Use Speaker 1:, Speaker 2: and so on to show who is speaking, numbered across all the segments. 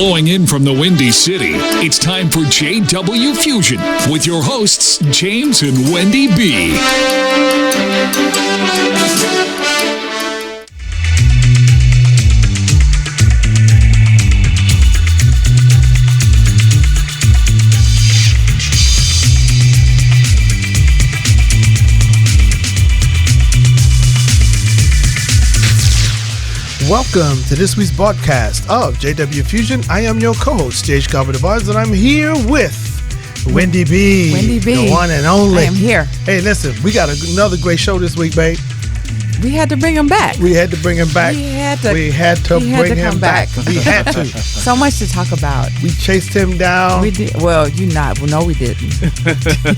Speaker 1: Flowing in from the Windy City, it's time for JW Fusion with your hosts, James and Wendy B.
Speaker 2: Welcome to this week's broadcast of JW Fusion. I am your co-host, Stage Carpenter Barnes, and I'm here with Wendy B.
Speaker 3: Wendy B.
Speaker 2: The one and only.
Speaker 3: I am here.
Speaker 2: Hey, listen, we got another great show this week, babe.
Speaker 3: We had to bring him back.
Speaker 2: We had to bring him back.
Speaker 3: We had to
Speaker 2: bring him back. We had to.
Speaker 3: So much to talk about.
Speaker 2: We chased him down.
Speaker 3: We did. Well, no, we didn't.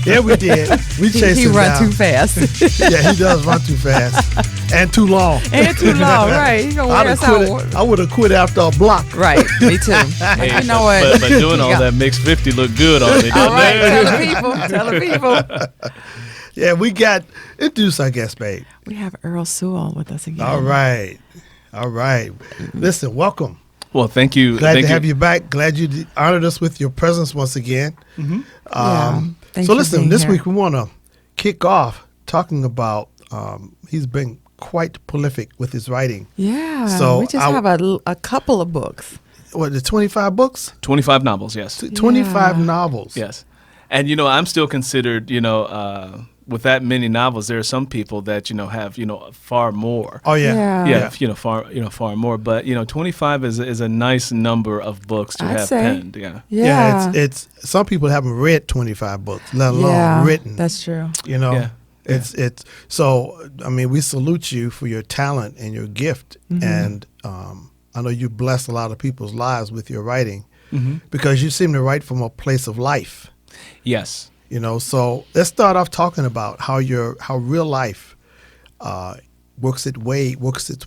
Speaker 2: Yeah, we did. We chased him down.
Speaker 3: He run too fast.
Speaker 2: Yeah, he does run too fast. And too long.
Speaker 3: Right. He gonna wear us out.
Speaker 2: I would have quit after a block.
Speaker 3: Right, me too.
Speaker 4: Hey,
Speaker 3: you know what?
Speaker 4: But doing all that makes 50 look good on it.
Speaker 3: All right, tell the people.
Speaker 2: Yeah, we got introduce our guest, babe.
Speaker 3: We have Earl Sewell with us again.
Speaker 2: All right. Listen, welcome.
Speaker 4: Well, thank you.
Speaker 2: Glad to have you back. Glad you honored us with your presence once again.
Speaker 3: Mm-hmm.
Speaker 2: So listen, this week we want to kick off talking about he's been quite prolific with his writing.
Speaker 3: Yeah.
Speaker 2: So
Speaker 3: we just have a couple of books.
Speaker 2: What, the 25 books?
Speaker 4: 25 novels, yes.
Speaker 2: 25 novels.
Speaker 4: Yes. And, I'm still considered, with that many novels, there are some people that, have, far more.
Speaker 2: Oh, yeah.
Speaker 4: Yeah, far more. But, 25 is a nice number of books to have penned.
Speaker 2: Yeah, it's some people haven't read 25 books, let alone written.
Speaker 3: That's true.
Speaker 2: It's so, I mean, we salute you for your talent and your gift. Mm-hmm. And I know you bless a lot of people's lives with your writing because you seem to write from a place of life.
Speaker 4: Yes.
Speaker 2: So let's start off talking about how real life works its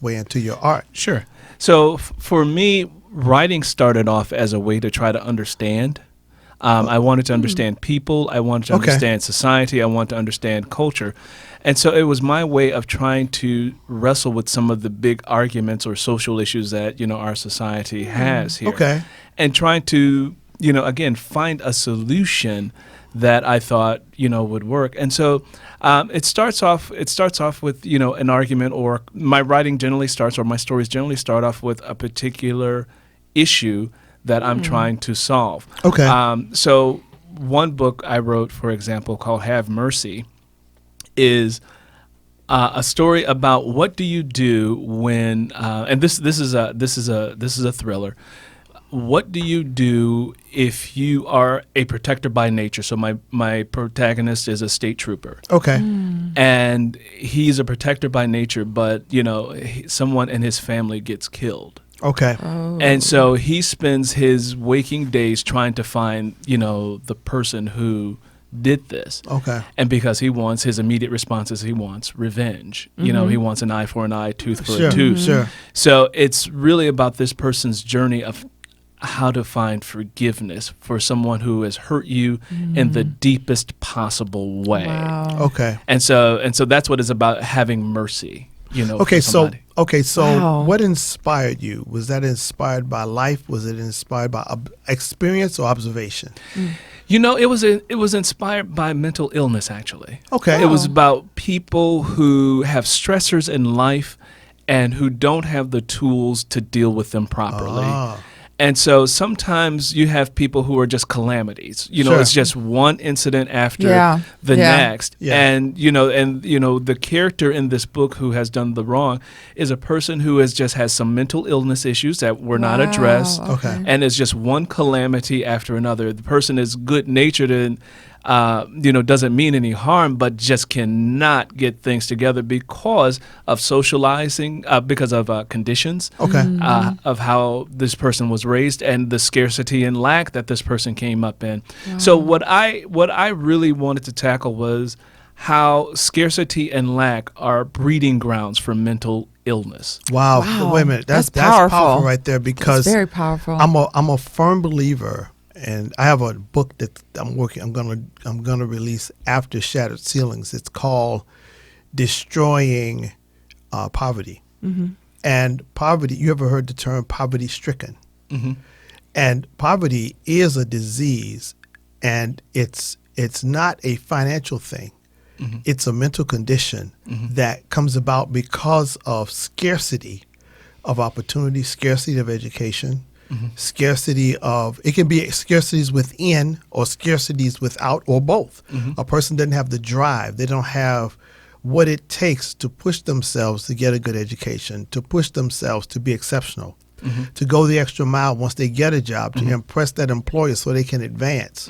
Speaker 2: way into your art.
Speaker 4: Sure. So for me, writing started off as a way to try to understand. I wanted to understand people. I wanted to understand society. I wanted to understand culture. And so it was my way of trying to wrestle with some of the big arguments or social issues that, our society has here.
Speaker 2: Okay. And
Speaker 4: trying to, again, find a solution that I thought, would work. And so it starts off with, an argument, or my writing generally starts, or my stories generally start off with a particular issue that I'm trying to solve.
Speaker 2: Okay.
Speaker 4: So one book I wrote, for example, called Have Mercy, is a story about what do you do when, and this is a thriller. What do you do if you are a protector by nature? So my protagonist is a state trooper.
Speaker 2: Okay.
Speaker 4: And he's a protector by nature, but, someone in his family gets killed.
Speaker 2: Okay.
Speaker 3: Oh.
Speaker 4: And so he spends his waking days trying to find, the person who did this.
Speaker 2: Okay.
Speaker 4: And because he wants, his immediate response is he wants revenge. He wants an eye for an eye, tooth for a tooth.
Speaker 2: Sure.
Speaker 4: So it's really about this person's journey of how to find forgiveness for someone who has hurt you in the deepest possible way.
Speaker 3: Wow.
Speaker 2: Okay.
Speaker 4: And so that's what it's about, having mercy.
Speaker 2: Okay, so
Speaker 3: Wow.
Speaker 2: what inspired you? Was that inspired by life? Was it inspired by experience or observation?
Speaker 4: It was inspired by mental illness, actually.
Speaker 2: Okay.
Speaker 4: It was about people who have stressors in life and who don't have the tools to deal with them properly. And so sometimes you have people who are just calamities.
Speaker 2: Sure.
Speaker 4: It's just one incident after the next.
Speaker 2: Yeah.
Speaker 4: And the character in this book who has done the wrong is a person who has some mental illness issues that were not addressed.
Speaker 2: Okay.
Speaker 4: And it's just one calamity after another. The person is good-natured and doesn't mean any harm, but just cannot get things together because of socializing, because of conditions, of how this person was raised and the scarcity and lack that this person came up in. Wow. So what I really wanted to tackle was how scarcity and lack are breeding grounds for mental illness.
Speaker 2: Wow. Wait a minute. That's powerful right there, because
Speaker 3: that's very powerful.
Speaker 2: I'm a firm believer. And I have a book that I'm gonna release after Shattered Ceilings. It's called Destroying Poverty. And poverty, you ever heard the term poverty-stricken? And poverty is a disease, and it's not a financial thing. Mm-hmm. It's a mental condition that comes about because of scarcity of opportunity, scarcity of education, scarcity of, it can be scarcities within or scarcities without, or both. A person doesn't have the drive. They don't have what it takes to push themselves to get a good education, to push themselves to be exceptional, to go the extra mile once they get a job, to impress that employer so they can advance.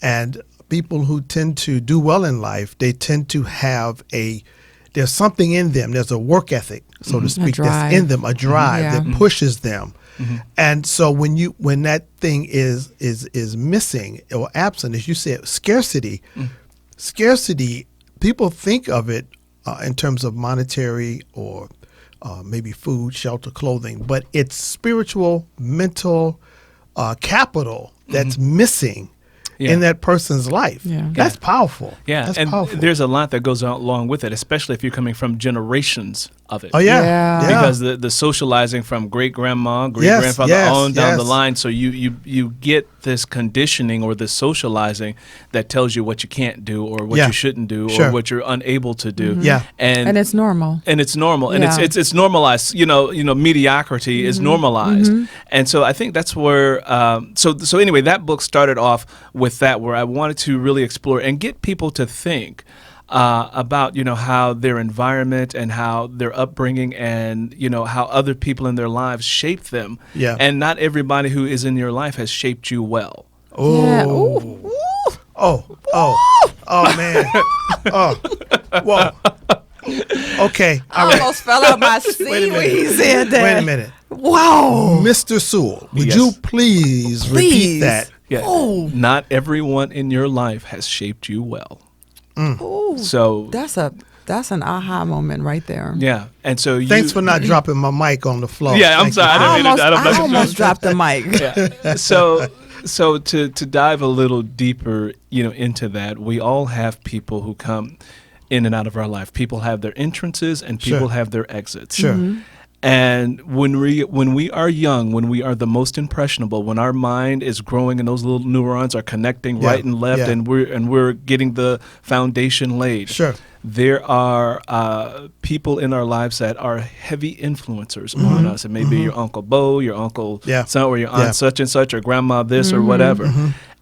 Speaker 2: And people who tend to do well in life, they tend to have there's something in them. There's a work ethic, so to speak, that's in them, a drive that pushes them. And so when that thing is missing or absent, as you said, scarcity, people think of it in terms of monetary or maybe food, shelter, clothing, but it's spiritual, mental capital that's missing in that person's life. That's powerful.
Speaker 4: That's and
Speaker 2: powerful.
Speaker 4: There's a lot that goes along with it, especially if you're coming from generations of it.
Speaker 2: Because
Speaker 4: the socializing from great-grandma, great-grandfather on down the line, so you get this conditioning or this socializing that tells you what you can't do or what you shouldn't do or what you're unable to do. And
Speaker 3: it's normal.
Speaker 4: And it's normal. And it's normalized. You know, mediocrity is normalized. And so I think that's where so anyway, that book started off with that, where I wanted to really explore and get people to think about, how their environment and how their upbringing and, how other people in their lives shaped them. And not everybody who is in your life has shaped you well.
Speaker 2: Oh, man. Whoa. Okay.
Speaker 3: I almost fell out my seat when he said that.
Speaker 2: Wait a minute.
Speaker 3: Wow.
Speaker 2: Mr. Sewell, would you please repeat that?
Speaker 4: Not everyone in your life has shaped you well. So
Speaker 3: that's an aha moment right there.
Speaker 4: And so
Speaker 2: thanks for not dropping my mic on the floor.
Speaker 4: I'm sorry.
Speaker 3: I almost dropped the mic.
Speaker 4: So to dive a little deeper, into that, we all have people who come in and out of our life. People have their entrances and people have their exits. And when we are young, when we are the most impressionable, when our mind is growing and those little neurons are connecting right and left, and we're getting the foundation laid. There are people in our lives that are heavy influencers on us. It may be your Uncle Bo, your Uncle son, or your Aunt such and such, or Grandma this or whatever.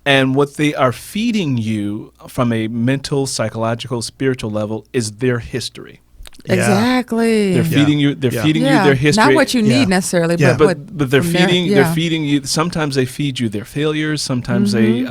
Speaker 4: And what they are feeding you from a mental, psychological, spiritual level is their history.
Speaker 3: Exactly.
Speaker 4: They're feeding you. They're feeding you their history.
Speaker 3: Not what you need necessarily, but
Speaker 4: they're feeding. They're feeding you. Sometimes they feed you their failures. Sometimes they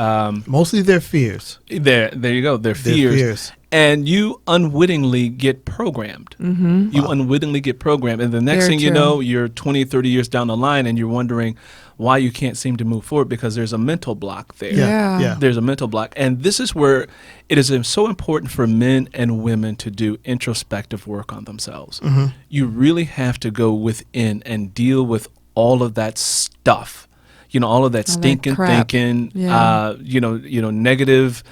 Speaker 2: mostly their fears.
Speaker 4: There you go. Their fears. And you unwittingly get programmed. You unwittingly get programmed, and the next thing you know, you're 20, 30 years down the line, and you're wondering why you can't seem to move forward because there's a mental block there. There's a mental block. And this is where it is so important for men and women to do introspective work on themselves. You really have to go within and deal with all of that stuff, all of that stinking thinking, negative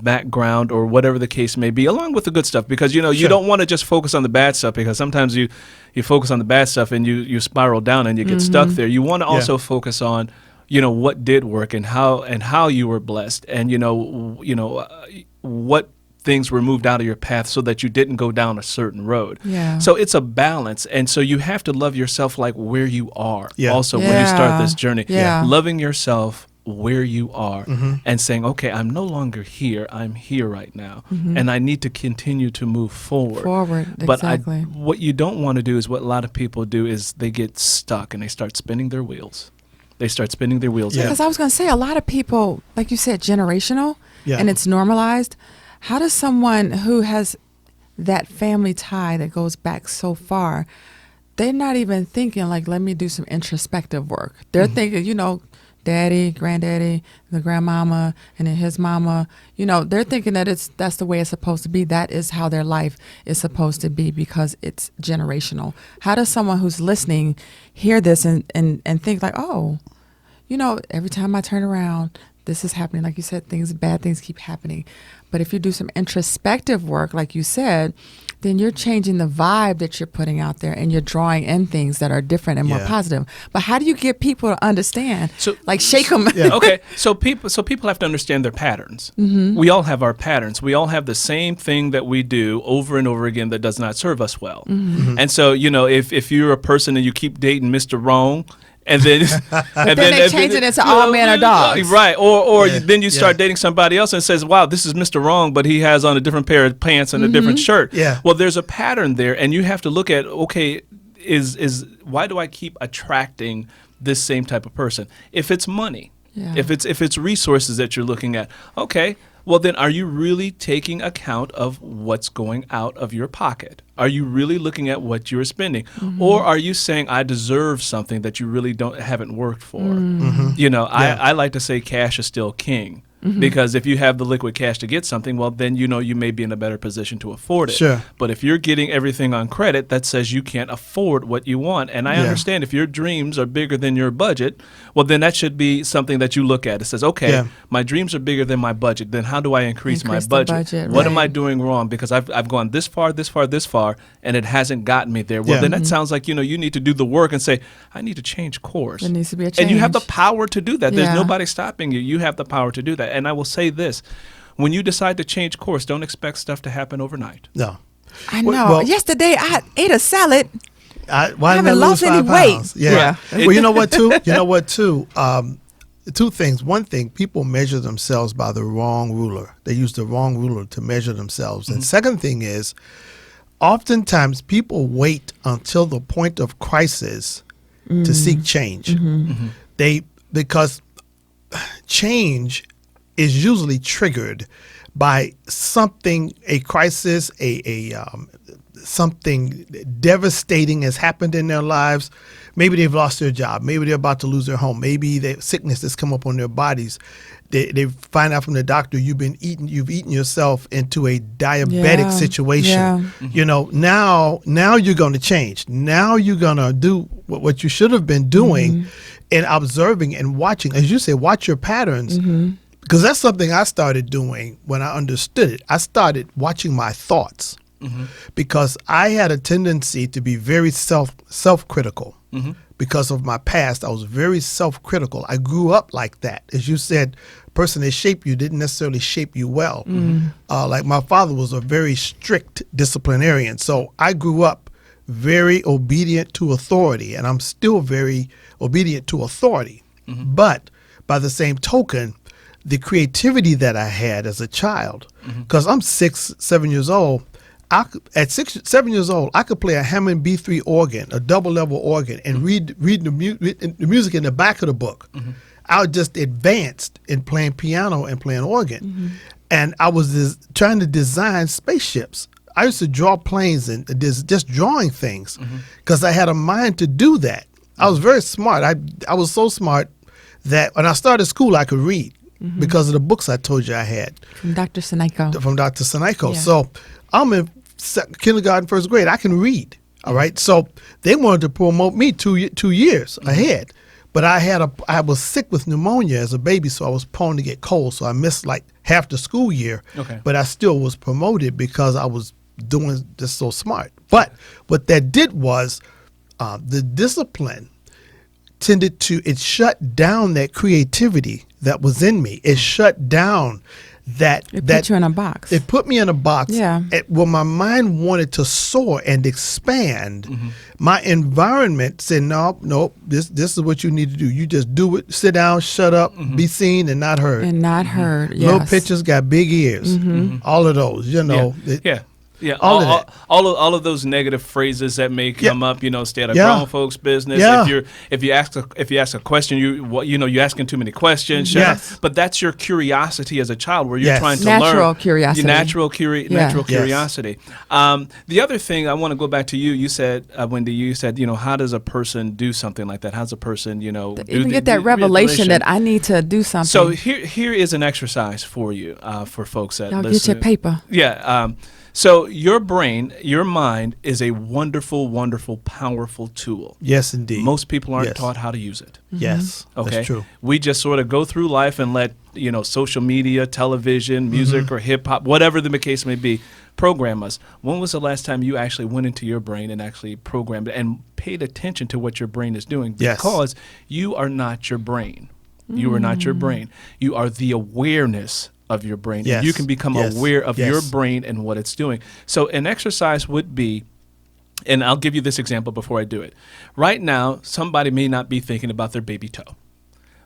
Speaker 4: background or whatever the case may be, along with the good stuff, because you don't want to just focus on the bad stuff, because sometimes you focus on the bad stuff and you spiral down and you get stuck there. You want to also focus on what did work and how you were blessed, and what things were moved out of your path so that you didn't go down a certain road. So it's a balance, and so you have to love yourself like where you are also when you start this journey. Loving yourself where you are and saying, okay, I'm no longer here, I'm here right now, and I need to continue to move forward. But what you don't want to do is what a lot of people do is they get stuck and they start spinning their wheels. Because
Speaker 3: I was going to say, a lot of people, like you said, generational, and it's normalized. How does someone who has that family tie that goes back so far, they're not even thinking like, let me do some introspective work. They're thinking, daddy, granddaddy, the grandmama, and then his mama, they're thinking that that's the way it's supposed to be. That is how their life is supposed to be because it's generational. How does someone who's listening hear this and think like, oh, every time I turn around, this is happening. Like you said, bad things keep happening. But if you do some introspective work, like you said, then you're changing the vibe that you're putting out there, and you're drawing in things that are different and more positive. But how do you get people to understand? So, like, shake them.
Speaker 4: Yeah. Okay, so people have to understand their patterns. Mm-hmm. We all have our patterns. We all have the same thing that we do over and over again that does not serve us well. Mm-hmm. And so, if you're a person and you keep dating Mr. Wrong, and then
Speaker 3: they change it into all men or dogs,
Speaker 4: right? Or then you start dating somebody else and it says, "Wow, this is Mr. Wrong, but he has on a different pair of pants and a different shirt."
Speaker 2: Yeah.
Speaker 4: Well, there's a pattern there, and you have to look at, okay, is why do I keep attracting this same type of person? If it's money, if it's resources that you're looking at, okay. Well, then are you really taking account of what's going out of your pocket? Are you really looking at what you're spending? Mm-hmm. Or are you saying, I deserve something that you really haven't worked for? Mm-hmm. I like to say cash is still king. Mm-hmm. Because if you have the liquid cash to get something, well, then you may be in a better position to afford it.
Speaker 2: Sure.
Speaker 4: But if you're getting everything on credit, that says you can't afford what you want. And I understand if your dreams are bigger than your budget, well, then that should be something that you look at. It says, okay, my dreams are bigger than my budget. Then how do I increase my budget? What am I doing wrong? Because I've gone this far, and it hasn't gotten me there. Well, then that sounds like, you need to do the work and say, I need to change course.
Speaker 3: There needs to be a change.
Speaker 4: And you have the power to do that. There's nobody stopping you. You have the power to do that. And I will say this, when you decide to change course, don't expect stuff to happen overnight.
Speaker 2: No.
Speaker 3: I know. Well, yesterday I ate a salad.
Speaker 2: I haven't lost any weight. Yeah. Well, you know what, too? Two things. One thing, people measure themselves by the wrong ruler. They use the wrong ruler to measure themselves. And second thing is, oftentimes people wait until the point of crisis to seek change. Because change is usually triggered by something, a crisis, something devastating has happened in their lives. Maybe they've lost their job. Maybe they're about to lose their home. Maybe sickness has come up on their bodies. They find out from the doctor you've eaten yourself into a diabetic situation. Yeah. Now you're going to change. Now you're going to do what you should have been doing and observing and watching. As you say, watch your patterns. Because that's something I started doing when I understood it. I started watching my thoughts because I had a tendency to be very self-critical. Because of my past, I was very self-critical. I grew up like that. As you said, the person that shaped you didn't necessarily shape you well. Like my father was a very strict disciplinarian. So I grew up very obedient to authority, and I'm still very obedient to authority. But by the same token, the creativity that I had as a child, because I'm 6-7 years old, at 7 years old, I could play a Hammond B3 organ, a double level organ, and read the music in the back of the book. I was just advanced in playing piano and playing organ. And I was trying to design spaceships. I used to draw planes and just drawing things because I had a mind to do that. I was very smart. I was so smart that when I started school, I could read. Because of the books I told you I had.
Speaker 3: From Dr. Senaico.
Speaker 2: From Dr. Senaico. Yeah. So I'm in kindergarten, first grade. I can read. All right. So they wanted to promote me 2 years ahead. But I was sick with pneumonia as a baby, so I was prone to get cold. So I missed like half the school year. Okay. But I still was promoted because I was doing this so smart. But what that did was the discipline it shut down that creativity that was in me. It shut down
Speaker 3: It put you in a box.
Speaker 2: It put me in a box.
Speaker 3: Yeah.
Speaker 2: When my mind wanted to soar and expand, my environment said, no, this is what you need to do. You just do it. Sit down, shut up, be seen and not heard.
Speaker 3: And not heard, yes.
Speaker 2: Little pictures got big ears. All of those,
Speaker 4: Yeah, all of those negative phrases that may come up, stay out of grown folks' business.
Speaker 2: Yeah.
Speaker 4: If you ask a question, you're asking too many questions.
Speaker 2: Yes.
Speaker 4: But that's your curiosity as a child, where you're trying to
Speaker 3: natural
Speaker 4: learn.
Speaker 3: Curiosity.
Speaker 4: Natural curiosity. The other thing I want to go back to you said, Wendy, how does a person do something like that? How does a person,
Speaker 3: get that revelation that I need to do something?
Speaker 4: So here is an exercise for you, for folks that listen.
Speaker 3: Get your paper.
Speaker 4: Yeah. So your brain, your mind is a wonderful, wonderful, powerful tool.
Speaker 2: Yes, indeed.
Speaker 4: Most people aren't taught how to use it.
Speaker 2: Yes,
Speaker 4: Okay.
Speaker 2: that's true.
Speaker 4: We just sort of go through life and let, social media, television, music, or hip hop, whatever the case may be, program us. When was the last time you actually went into your brain and actually programmed it and paid attention to what your brain is doing? Because you are not your brain. You are not your brain. You are the awareness of your brain.
Speaker 2: Yes.
Speaker 4: And you can become aware of your brain and what it's doing. So an exercise would be, and I'll give you this example before I do it. Right now, somebody may not be thinking about their baby toe.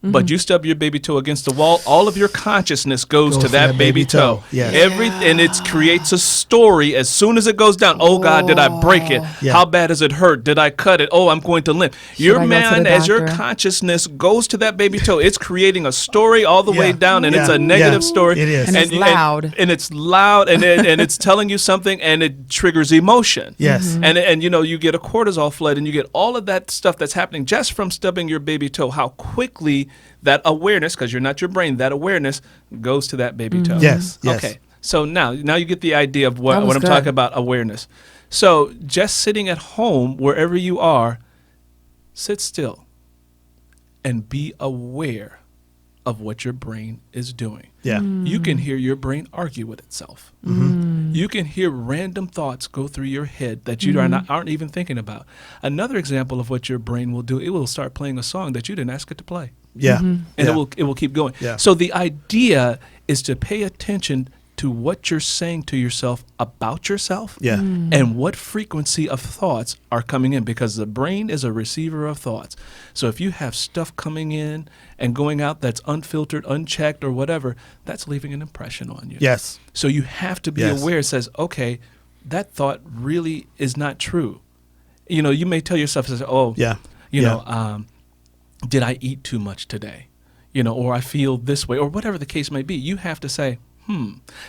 Speaker 4: But you stub your baby toe against the wall, all of your consciousness goes to that baby toe.
Speaker 2: Yes.
Speaker 4: And it creates a story as soon as it goes down. Oh, God, did I break it?
Speaker 2: Yeah.
Speaker 4: How bad does it hurt? Did I cut it? Oh, I'm going to limp. Your mind, as your consciousness goes to that baby toe, it's creating a story all the way down, and it's a negative story.
Speaker 2: It is.
Speaker 3: And it's loud.
Speaker 4: And it's loud, and it's telling you something, and it triggers emotion.
Speaker 2: Yes.
Speaker 4: And you get a cortisol flood, and you get all of that stuff that's happening just from stubbing your baby toe, how quickly that awareness, because you're not your brain, that awareness goes to that baby toe.
Speaker 2: Yes.
Speaker 4: Okay. So now you get the idea of what I'm talking about, awareness. So just sitting at home, wherever you are, sit still and be aware of what your brain is doing.
Speaker 2: Yeah.
Speaker 4: You can hear your brain argue with itself. You can hear random thoughts go through your head that you aren't even thinking about. Another example of what your brain will do, it will start playing a song that you didn't ask it to play.
Speaker 2: Yeah.
Speaker 4: And it will keep going.
Speaker 2: Yeah.
Speaker 4: So the idea is to pay attention to what you're saying to yourself about yourself and what frequency of thoughts are coming in, because the brain is a receiver of thoughts. So if you have stuff coming in and going out that's unfiltered, unchecked, or whatever, that's leaving an impression on you.
Speaker 2: Yes.
Speaker 4: So you have to be aware. It says, okay, that thought really is not true. You may tell yourself, did I eat too much today? Or I feel this way, or whatever the case may be. You have to say,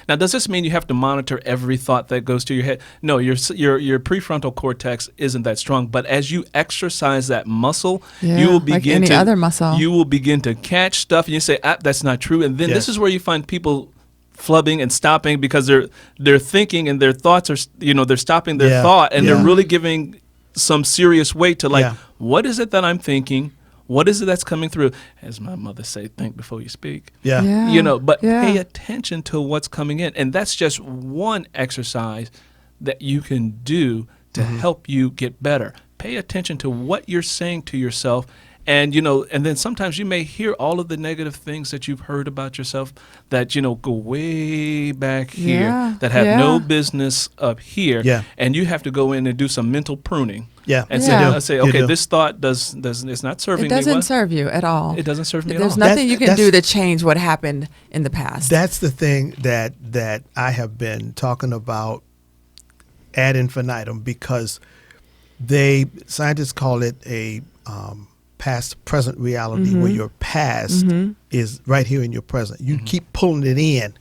Speaker 4: Now, does this mean you have to monitor every thought that goes to your head? No, your prefrontal cortex isn't that strong. But as you exercise that muscle, you will begin
Speaker 3: like any other muscle.
Speaker 4: You will begin to catch stuff, and you say, that's not true. And then this is where you find people flubbing and stopping, because they're thinking and their thoughts are, they're stopping their thought, and they're really giving some serious weight to what is it that I'm thinking? What is it that's coming through? As my mother say, think before you speak. But pay attention to what's coming in. And that's just one exercise that you can do to help you get better. Pay attention to what you're saying to yourself. And, and then sometimes you may hear all of the negative things that you've heard about yourself that, go way back here, that have no business up here. And you have to go in and do some mental pruning. And say, okay, this thought it's not serving me.
Speaker 3: It doesn't serve you at all.
Speaker 4: It doesn't serve me at all.
Speaker 3: There's nothing you can do to change what happened in the past.
Speaker 2: That's the thing that I have been talking about ad infinitum, because scientists call it a past present reality, where your past is right here in your present. You keep pulling it in.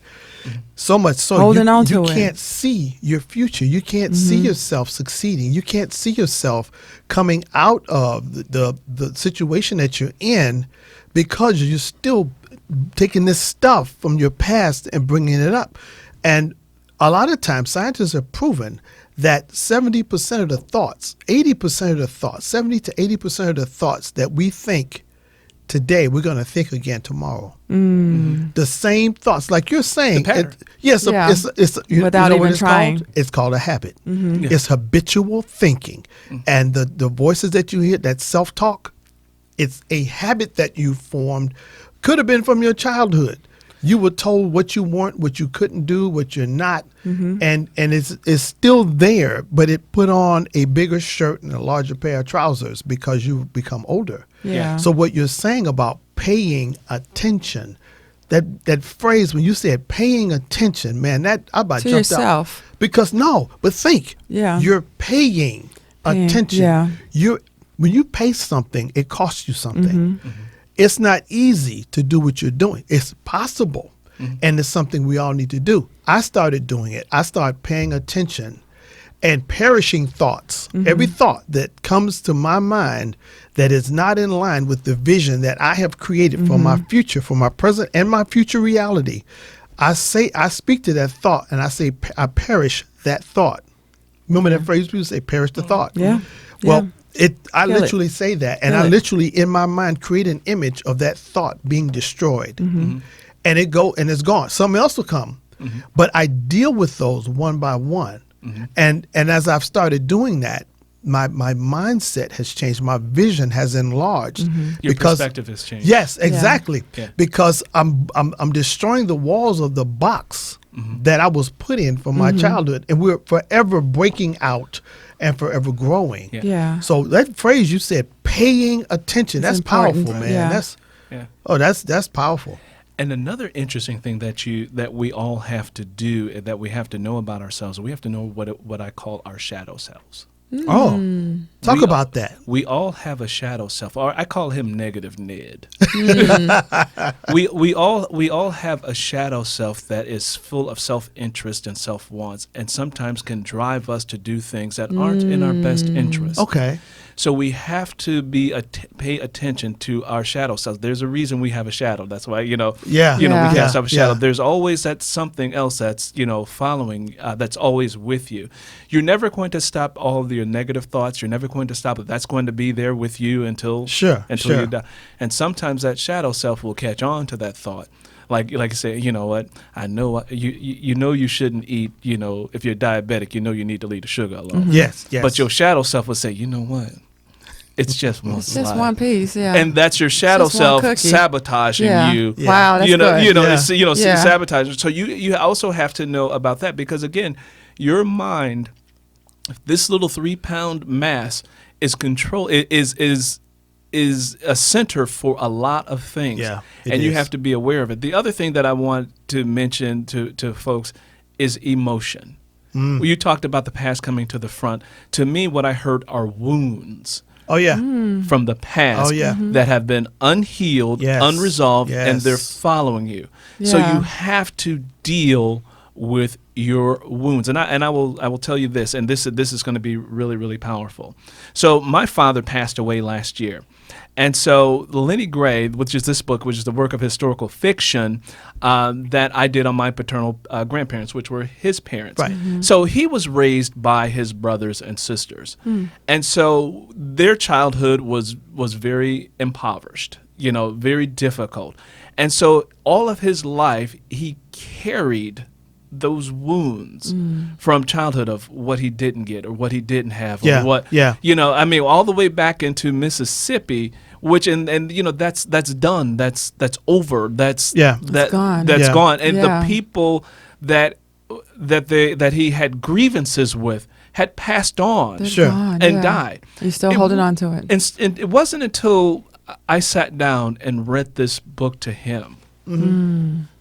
Speaker 2: So much so
Speaker 3: holding on to
Speaker 2: you
Speaker 3: it.
Speaker 2: Can't see your future. You can't see yourself succeeding. You can't see yourself coming out of the situation that you're in, because you're still taking this stuff from your past and bringing it up. And a lot of times scientists have proven that 70% of the thoughts, 80% of the thoughts, 70 to 80% of the thoughts that we think today, we're going to think again tomorrow. The same thoughts, like you're saying. It's
Speaker 3: without even trying.
Speaker 2: It's called a habit. It's habitual thinking. And the voices that you hear, that self-talk, it's a habit that you formed, could have been from your childhood. You were told what you weren't, what you couldn't do, what you're not, and it's still there, but it put on a bigger shirt and a larger pair of trousers because you become older. So what you're saying about paying attention, that phrase when you said paying attention, man, that I about
Speaker 3: to
Speaker 2: jumped
Speaker 3: yourself.
Speaker 2: out. Because but think, you're paying attention. When you pay something, it costs you something. It's not easy to do what you're doing. It's possible, and it's something we all need to do. I started doing it. I started paying attention and perishing thoughts. Every thought that comes to my mind that is not in line with the vision that I have created for my future, for my present and my future reality, I speak to that thought, and I say, I perish that thought. Remember that phrase people say, perish the thought.
Speaker 3: Yeah.
Speaker 2: Well, I
Speaker 3: Kill
Speaker 2: literally say that, and
Speaker 3: Kill
Speaker 2: I
Speaker 3: it.
Speaker 2: literally in my mind create an image of that thought being destroyed, and it's gone. Something else will come, but I deal with those one by one, and as I've started doing that, my mindset has changed. My vision has enlarged.
Speaker 4: Your
Speaker 2: because
Speaker 4: perspective has changed.
Speaker 2: Yes, exactly.
Speaker 4: Yeah.
Speaker 2: Because I'm destroying the walls of the box that I was put in from my childhood, and we're forever breaking out and forever growing.
Speaker 3: Yeah.
Speaker 2: So that phrase you said, paying attention, that's
Speaker 3: important.
Speaker 2: powerful, man.
Speaker 3: Yeah.
Speaker 2: That's powerful.
Speaker 4: And another interesting thing that we all have to do, that we have to know about ourselves, we have to know what I call our shadow selves.
Speaker 2: Oh, talk about that.
Speaker 4: We all have a shadow self, or I call him Negative Ned. we all have a shadow self that is full of self-interest and self-wants, and sometimes can drive us to do things that aren't in our best interest.
Speaker 2: Okay.
Speaker 4: So we have to pay attention to our shadow self. There's a reason we have a shadow. That's why, we cast off a shadow.
Speaker 2: Yeah.
Speaker 4: There's always that something else that's, following, that's always with you. You're never going to stop all of your negative thoughts. You're never going to stop it. That's going to be there with you until you die. And sometimes that shadow self will catch on to that thought. Like you say, you know what? I know you shouldn't eat. If you're diabetic, you need to leave the sugar alone.
Speaker 2: Yes.
Speaker 4: But your shadow self will say, you know what? It's just one.
Speaker 3: It's just one piece, yeah.
Speaker 4: And that's your shadow
Speaker 3: Just one
Speaker 4: self
Speaker 3: cookie.
Speaker 4: sabotaging you.
Speaker 2: Yeah.
Speaker 3: Wow, that's good.
Speaker 2: Yeah.
Speaker 4: Sabotaging. So you also have to know about that, because again, your mind, this little 3-pound mass is is a center for a lot of things.
Speaker 2: Yeah,
Speaker 4: and you have to be aware of it. The other thing that I want to mention to folks is emotion. Well, you talked about the past coming to the front. To me, what I heard are wounds.
Speaker 2: Oh, yeah.
Speaker 4: From the past that have been unhealed, unresolved, and they're following you. So you have to deal with your wounds. And I will tell you this, and this is going to be really, really powerful. So my father passed away last year. And so Lenny Gray, which is this book, which is the work of historical fiction that I did on my paternal grandparents, which were his parents.
Speaker 2: Right.
Speaker 4: So he was raised by his brothers and sisters. And so their childhood was very impoverished, very difficult. And so all of his life, he carried those wounds from childhood of what he didn't get or what he didn't have or all the way back into Mississippi, which and that's done, that's over, that's
Speaker 3: gone.
Speaker 4: Gone. And the people that he had grievances with had passed on and died.
Speaker 3: You're still holding on to it.
Speaker 4: And it wasn't until I sat down and read this book to him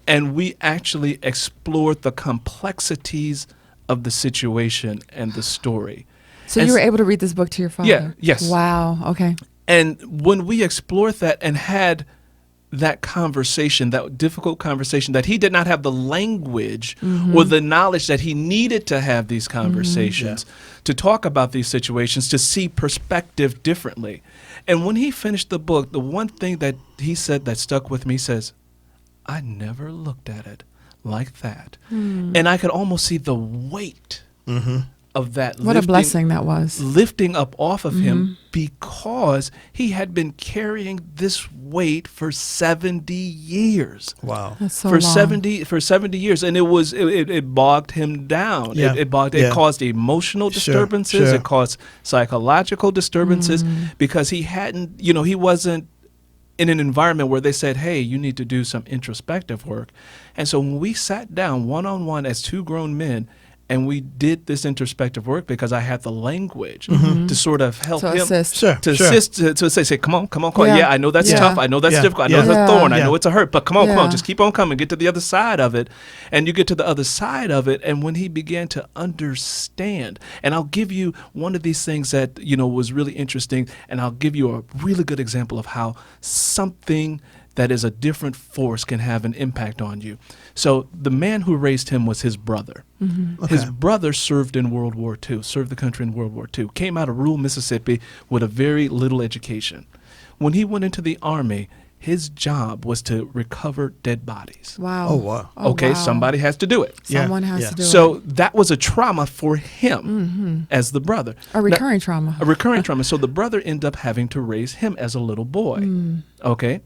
Speaker 4: and we actually explored the complexities of the situation and the story.
Speaker 3: So you were able to read this book to your father?
Speaker 4: Yeah, yes.
Speaker 3: Wow, okay.
Speaker 4: And when we explored that and had that conversation, that difficult conversation, that he did not have the language or the knowledge that he needed to have these conversations, to talk about these situations, to see perspective differently. And when he finished the book, the one thing that he said that stuck with me, says, I never looked at it like that. And I could almost see the weight of that.
Speaker 3: What a blessing that was.
Speaker 4: Lifting up off of him, because he had been carrying this weight for 70 years.
Speaker 2: Wow.
Speaker 3: That's so
Speaker 4: for
Speaker 3: long.
Speaker 4: 70 years. And it bogged him down.
Speaker 2: Yeah.
Speaker 4: It caused emotional disturbances.
Speaker 2: Sure.
Speaker 4: It caused psychological disturbances because he hadn't, he wasn't in an environment where they said, hey, you need to do some introspective work. And so when we sat down one-on-one as two grown men and we did this introspective work, because I had the language to sort of help him.
Speaker 3: Assist.
Speaker 4: To say, come on. Yeah, I know that's tough. I know that's difficult. I know it's a thorn. I know it's a hurt. But come on. Just keep on coming. Get to the other side of it. And you get to the other side of it. And when he began to understand, and I'll give you one of these things that, was really interesting. And I'll give you a really good example of how something that is a different force can have an impact on you. So the man who raised him was his brother. Okay. His brother served in World War II, served the country in World War II, came out of rural Mississippi with a very little education. When he went into the Army, his job was to recover dead bodies.
Speaker 3: Wow.
Speaker 2: Oh, wow.
Speaker 4: Okay, somebody has to do it.
Speaker 3: Someone has to do it.
Speaker 4: So that was a trauma for him as the brother.
Speaker 3: A recurring trauma.
Speaker 4: A recurring trauma. So the brother ended up having to raise him as a little boy. Okay?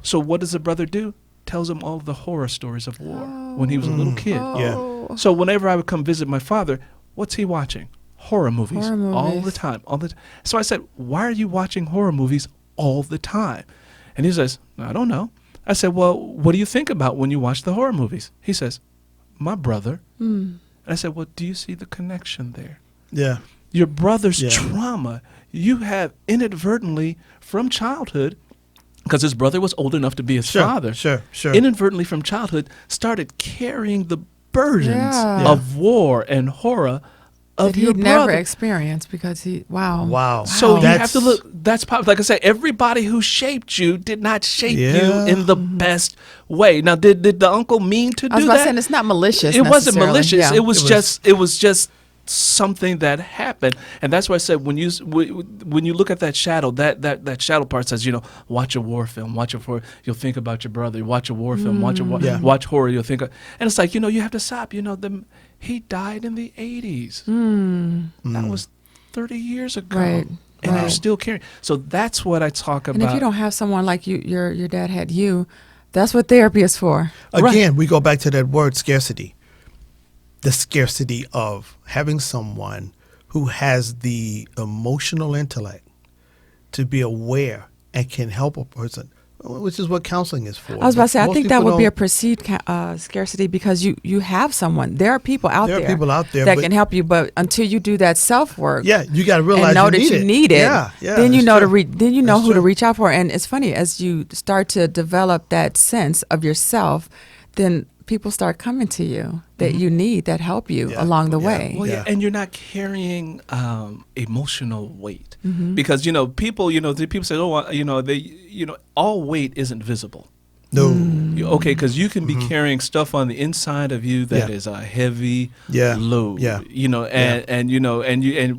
Speaker 4: So what does the brother do? Tells him all of the horror stories of war when he was a little kid.
Speaker 2: Yeah.
Speaker 4: So whenever I would come visit my father, what's he watching? Horror movies. All the time. So I said, why are you watching horror movies all the time? And he says, I don't know. I said, well, what do you think about when you watch the horror movies? He says, my brother. And I said, well, do you see the connection there?
Speaker 2: Yeah.
Speaker 4: Your brother's trauma, you have inadvertently from childhood, because his brother was old enough to be his father.
Speaker 2: Sure.
Speaker 4: Inadvertently from childhood, started carrying the burdens of war and horror of your brother.
Speaker 3: Never experienced because
Speaker 2: Wow.
Speaker 4: So you have to look. That's probably, like I said, everybody who shaped you did not shape you in the best way. Now, did the uncle mean to do that?
Speaker 3: I was about to say, it's not malicious.
Speaker 4: It wasn't malicious.
Speaker 3: Yeah.
Speaker 4: It was just something that happened, and that's why I said when you look at that shadow, that shadow part says, watch a war film, you'll think about your brother. Watch a war film, watch horror, you'll think of, and it's like, you have to stop. He died in the 80s. That was 30 years ago.
Speaker 3: Right.
Speaker 4: And you're still carrying. So that's what I talk about.
Speaker 3: And if you don't have someone like your dad had you, that's what therapy is for.
Speaker 2: Again, we go back to that word scarcity. The scarcity of having someone who has the emotional intellect to be aware and can help a person, which is what counseling is for.
Speaker 3: I was about to say, I
Speaker 2: Most
Speaker 3: think that
Speaker 2: people
Speaker 3: would be a perceived scarcity because you have someone. There are people out there that can help you, but until you do that self-work,
Speaker 2: you got to realize
Speaker 3: and know
Speaker 2: you
Speaker 3: that
Speaker 2: need
Speaker 3: you need it. Then you know then you know who to reach out for. And it's funny, as you start to develop that sense of yourself, then people start coming to you that you need, that help you along the way.
Speaker 4: Well, and you're not carrying emotional weight because people say, all weight isn't visible.
Speaker 2: No.
Speaker 4: Okay, because you can be carrying stuff on the inside of you that is a heavy load. And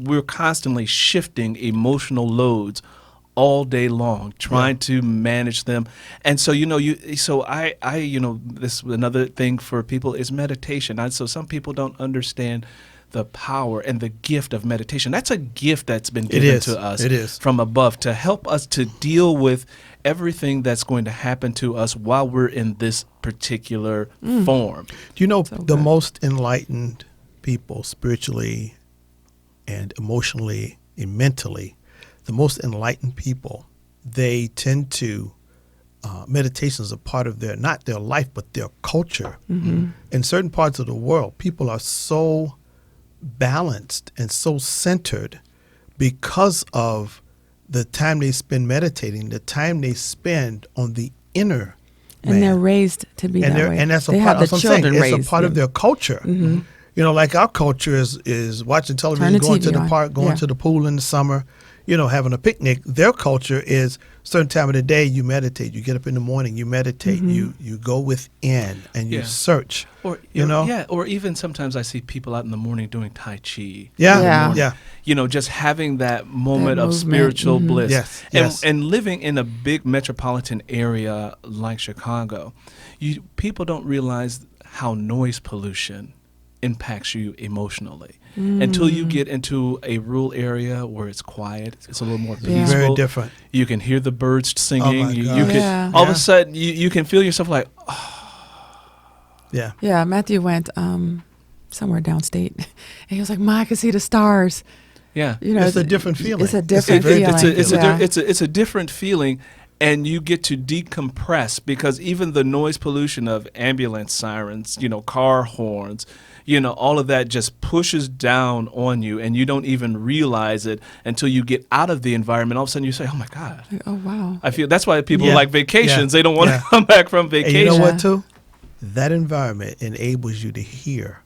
Speaker 4: we're constantly shifting emotional loads all day long, trying to manage them. And so, this another thing for people is meditation. So some people don't understand the power and the gift of meditation. That's a gift that's been given to us from above to help us to deal with everything that's going to happen to us while we're in this particular form.
Speaker 2: Do you know the most enlightened people spiritually and emotionally and mentally, the most enlightened people, they tend to, meditation is a part of not their life, but their culture. In certain parts of the world, people are so balanced and so centered because of the time they spend meditating, the time they spend on the inner man.
Speaker 3: And they're raised to be that way.
Speaker 2: And that's a
Speaker 3: they
Speaker 2: part,
Speaker 3: have the children raised.
Speaker 2: it's a part of their culture. Like our culture is watching television, going to the park, going to the pool in the summer, having a picnic. Their culture is certain time of the day you meditate. You get up in the morning, you meditate. You go within and you search.
Speaker 4: Or or even sometimes I see people out in the morning doing Tai Chi. Just having that moment of spiritual bliss. And living in a big metropolitan area like Chicago, people don't realize how noise pollution impacts you emotionally until you get into a rural area where it's quiet, it's a little more peaceful.
Speaker 2: Very different.
Speaker 4: You can hear the birds singing.
Speaker 2: Oh my
Speaker 4: you
Speaker 2: gosh.
Speaker 4: can all of a sudden you can feel yourself like,
Speaker 3: Yeah, Matthew went somewhere downstate, and he was like, "Ma, I can see the stars."
Speaker 4: Yeah,
Speaker 2: it's a different feeling.
Speaker 3: It's a different feeling.
Speaker 4: It's a different feeling. And you get to decompress because even the noise pollution of ambulance sirens, car horns, all of that just pushes down on you, and you don't even realize it until you get out of the environment. All of a sudden you say, oh, my God.
Speaker 3: Oh, wow.
Speaker 4: I feel that's why people like vacations. They don't want to come back from vacation.
Speaker 2: And you know what, too? That environment enables you to hear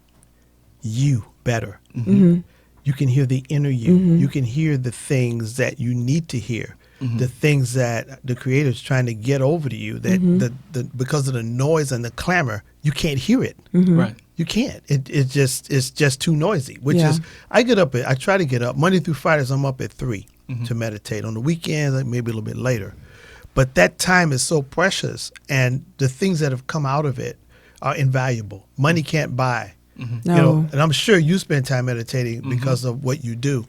Speaker 2: you better. You can hear the inner you. You can hear the things that you need to hear. The things that the Creator is trying to get over to you, that because of the noise and the clamor, you can't hear it.
Speaker 4: Right.
Speaker 2: You can't. It's just too noisy. Which is, I try to get up Monday through Fridays. I'm up at 3 to meditate. On the weekends, maybe a little bit later. But that time is so precious, and the things that have come out of it are invaluable. Money can't buy.
Speaker 3: No.
Speaker 2: You know, and I'm sure you spend time meditating because of what you do.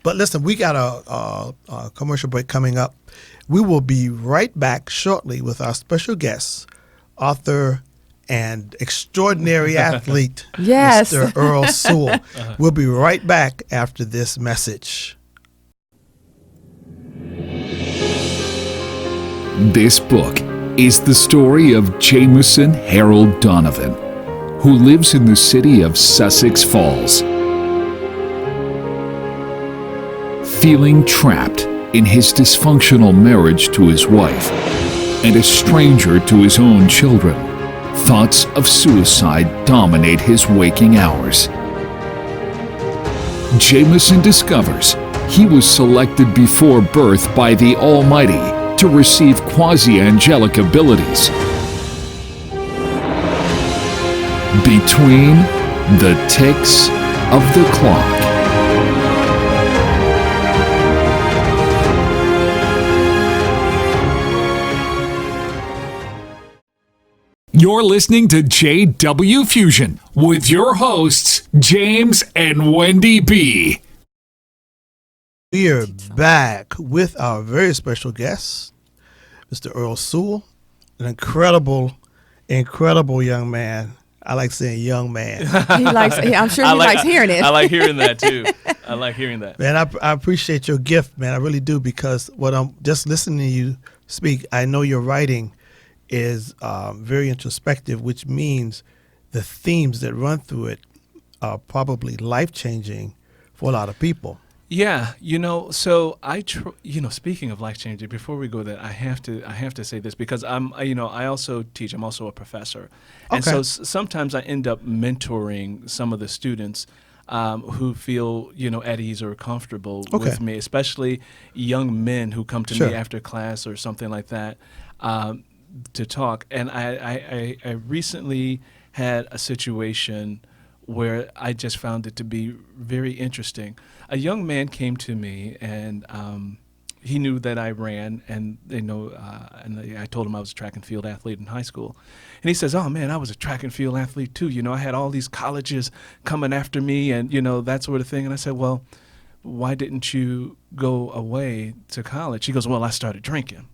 Speaker 2: But listen, we got a commercial break coming up. We will be right back shortly with our special guest, author and extraordinary athlete,
Speaker 3: Yes.
Speaker 2: Mr. Earl Sewell. We'll be right back after this message.
Speaker 1: This book is the story of Jameson Harold Donovan, who lives in the city of Sussex Falls. Feeling trapped in his dysfunctional marriage to his wife and a stranger to his own children, thoughts of suicide dominate his waking hours. Jameson discovers he was selected before birth by the Almighty to receive quasi-angelic abilities. Between the ticks of the clock. You're listening to JW Fusion with your hosts, James and Wendy B.
Speaker 2: We are back with our very special guest, Mr. Earl Sewell, an incredible young man. I like saying young man.
Speaker 3: I'm sure he likes hearing it.
Speaker 4: I like hearing that too. I like hearing that.
Speaker 2: Man, I appreciate your gift, man. I really do, because what I'm just listening to you speak, I know your writing is very introspective, which means the themes that run through it are probably life-changing for a lot of people.
Speaker 4: Yeah, so speaking of life changing, before we go there, I have to say this, because I also teach. I'm also a professor, and so sometimes I end up mentoring some of the students who feel at ease or comfortable with me, especially young men who come to me after class or something like that to talk. And I recently had a situation where I just found it to be very interesting. A young man came to me, and he knew that I ran, and I told him I was a track and field athlete in high school. And he says, "Oh man, I was a track and field athlete too. I had all these colleges coming after me, and that sort of thing." And I said, "Well, why didn't you go away to college?" He goes, "Well, I started drinking."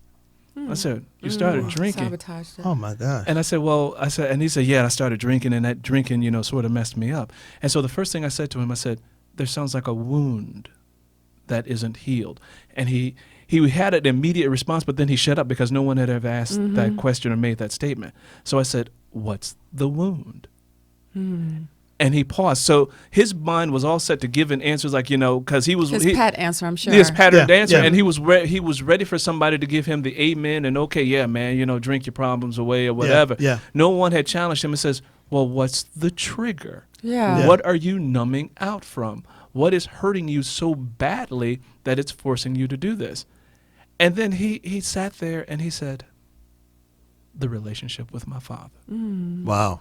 Speaker 4: I said, "You started drinking?"
Speaker 3: Sabotaged it.
Speaker 2: Oh my gosh.
Speaker 4: And I said, and he said, "Yeah, I started drinking, and that drinking, sort of messed me up." And so the first thing I said to him, I said, "There sounds like a wound that isn't healed." And he had an immediate response, but then he shut up because no one had ever asked that question or made that statement. So I said, "What's the wound?" And he paused. So his mind was all set to give an answer, like, because he was
Speaker 3: his pat answer, I'm sure.
Speaker 4: His patterned answer,
Speaker 2: yeah.
Speaker 4: and he was ready for somebody to give him the amen and okay, yeah, man, drink your problems away or whatever.
Speaker 2: Yeah.
Speaker 4: No one had challenged him and says, "Well, what's the trigger?
Speaker 3: Yeah.
Speaker 4: What are you numbing out from? What is hurting you so badly that it's forcing you to do this?" And then he sat there and he said, "The relationship with my father."
Speaker 2: Wow.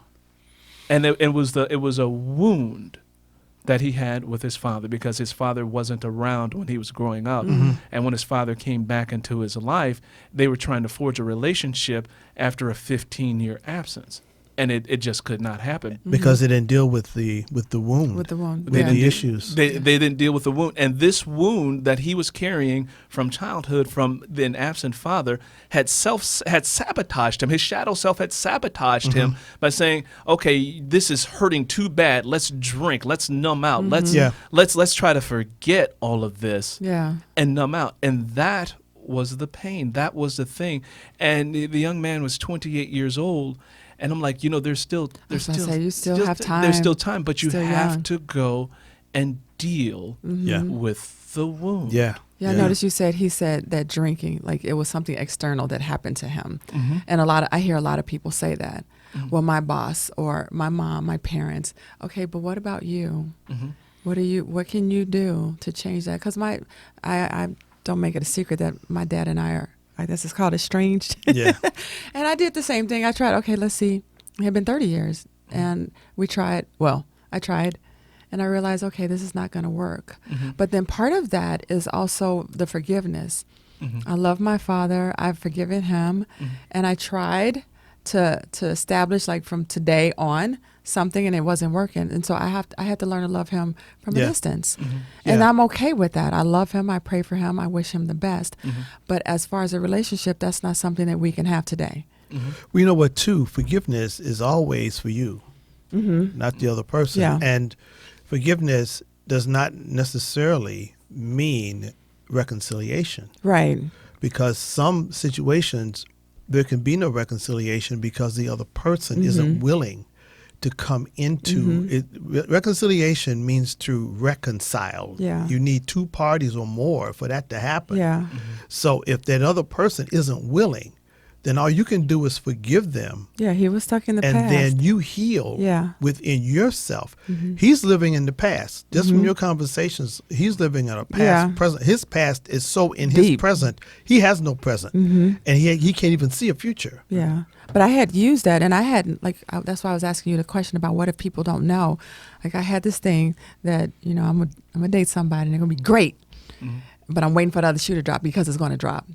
Speaker 4: And it was a wound that he had with his father, because his father wasn't around when he was growing up. And when his father came back into his life, they were trying to forge a relationship after a 15-year absence. And it just could not happen.
Speaker 2: Because they didn't deal with the wound.
Speaker 3: With the wound.
Speaker 2: With the issues.
Speaker 4: They didn't deal with the wound. And this wound that he was carrying from childhood from an absent father had sabotaged him. His shadow self had sabotaged him by saying, "Okay, this is hurting too bad. Let's drink. Let's numb out. Let's try to forget all of this and numb out." And that was the pain. That was the thing. And the young man was 28 years old. And I'm like, there's still
Speaker 3: you still have time.
Speaker 4: There's still time, but you
Speaker 3: Still
Speaker 4: have
Speaker 3: young.
Speaker 4: to go and deal with the wound.
Speaker 2: Yeah.
Speaker 3: Yeah, I noticed he said that drinking, like it was something external that happened to him. And I hear a lot of people say that. Well, my boss or my mom, my parents. Okay, but what about you? What can you do to change that? Because I don't make it a secret that my dad and I are, I guess it's called estranged.
Speaker 2: Yeah.
Speaker 3: And I did the same thing. I tried, okay, let's see. It had been 30 years. And I tried, and I realized, okay, this is not going to work. But then part of that is also the forgiveness. I love my father. I've forgiven him. And I tried to establish, like, from today on something, and it wasn't working. And so I had to learn to love him from a distance. And I'm okay with that. I love him. I pray for him. I wish him the best. But as far as a relationship, that's not something that we can have today.
Speaker 2: Well, you know what, too? Forgiveness is always for you, not the other person.
Speaker 3: Yeah.
Speaker 2: And forgiveness does not necessarily mean reconciliation.
Speaker 3: Right.
Speaker 2: Because some situations, there can be no reconciliation because the other person isn't willing to come into it. Reconciliation means to reconcile.
Speaker 3: Yeah.
Speaker 2: You need two parties or more for that to happen.
Speaker 3: Yeah.
Speaker 2: So if that other person isn't willing, then all you can do is forgive them.
Speaker 3: Yeah, he was stuck in the
Speaker 2: and
Speaker 3: past.
Speaker 2: then you heal within yourself. He's living in the past. Just from your conversations, he's living in a past, present. His past is so in his
Speaker 3: Deep.
Speaker 2: present, he has no present. And he can't even see a future.
Speaker 3: Yeah. But I had used that, and I had, that's why I was asking you the question about what if people don't know. Like, I had this thing that, I'm going to date somebody, and they're going to be great. But I'm waiting for the other shoe to drop because it's going to drop.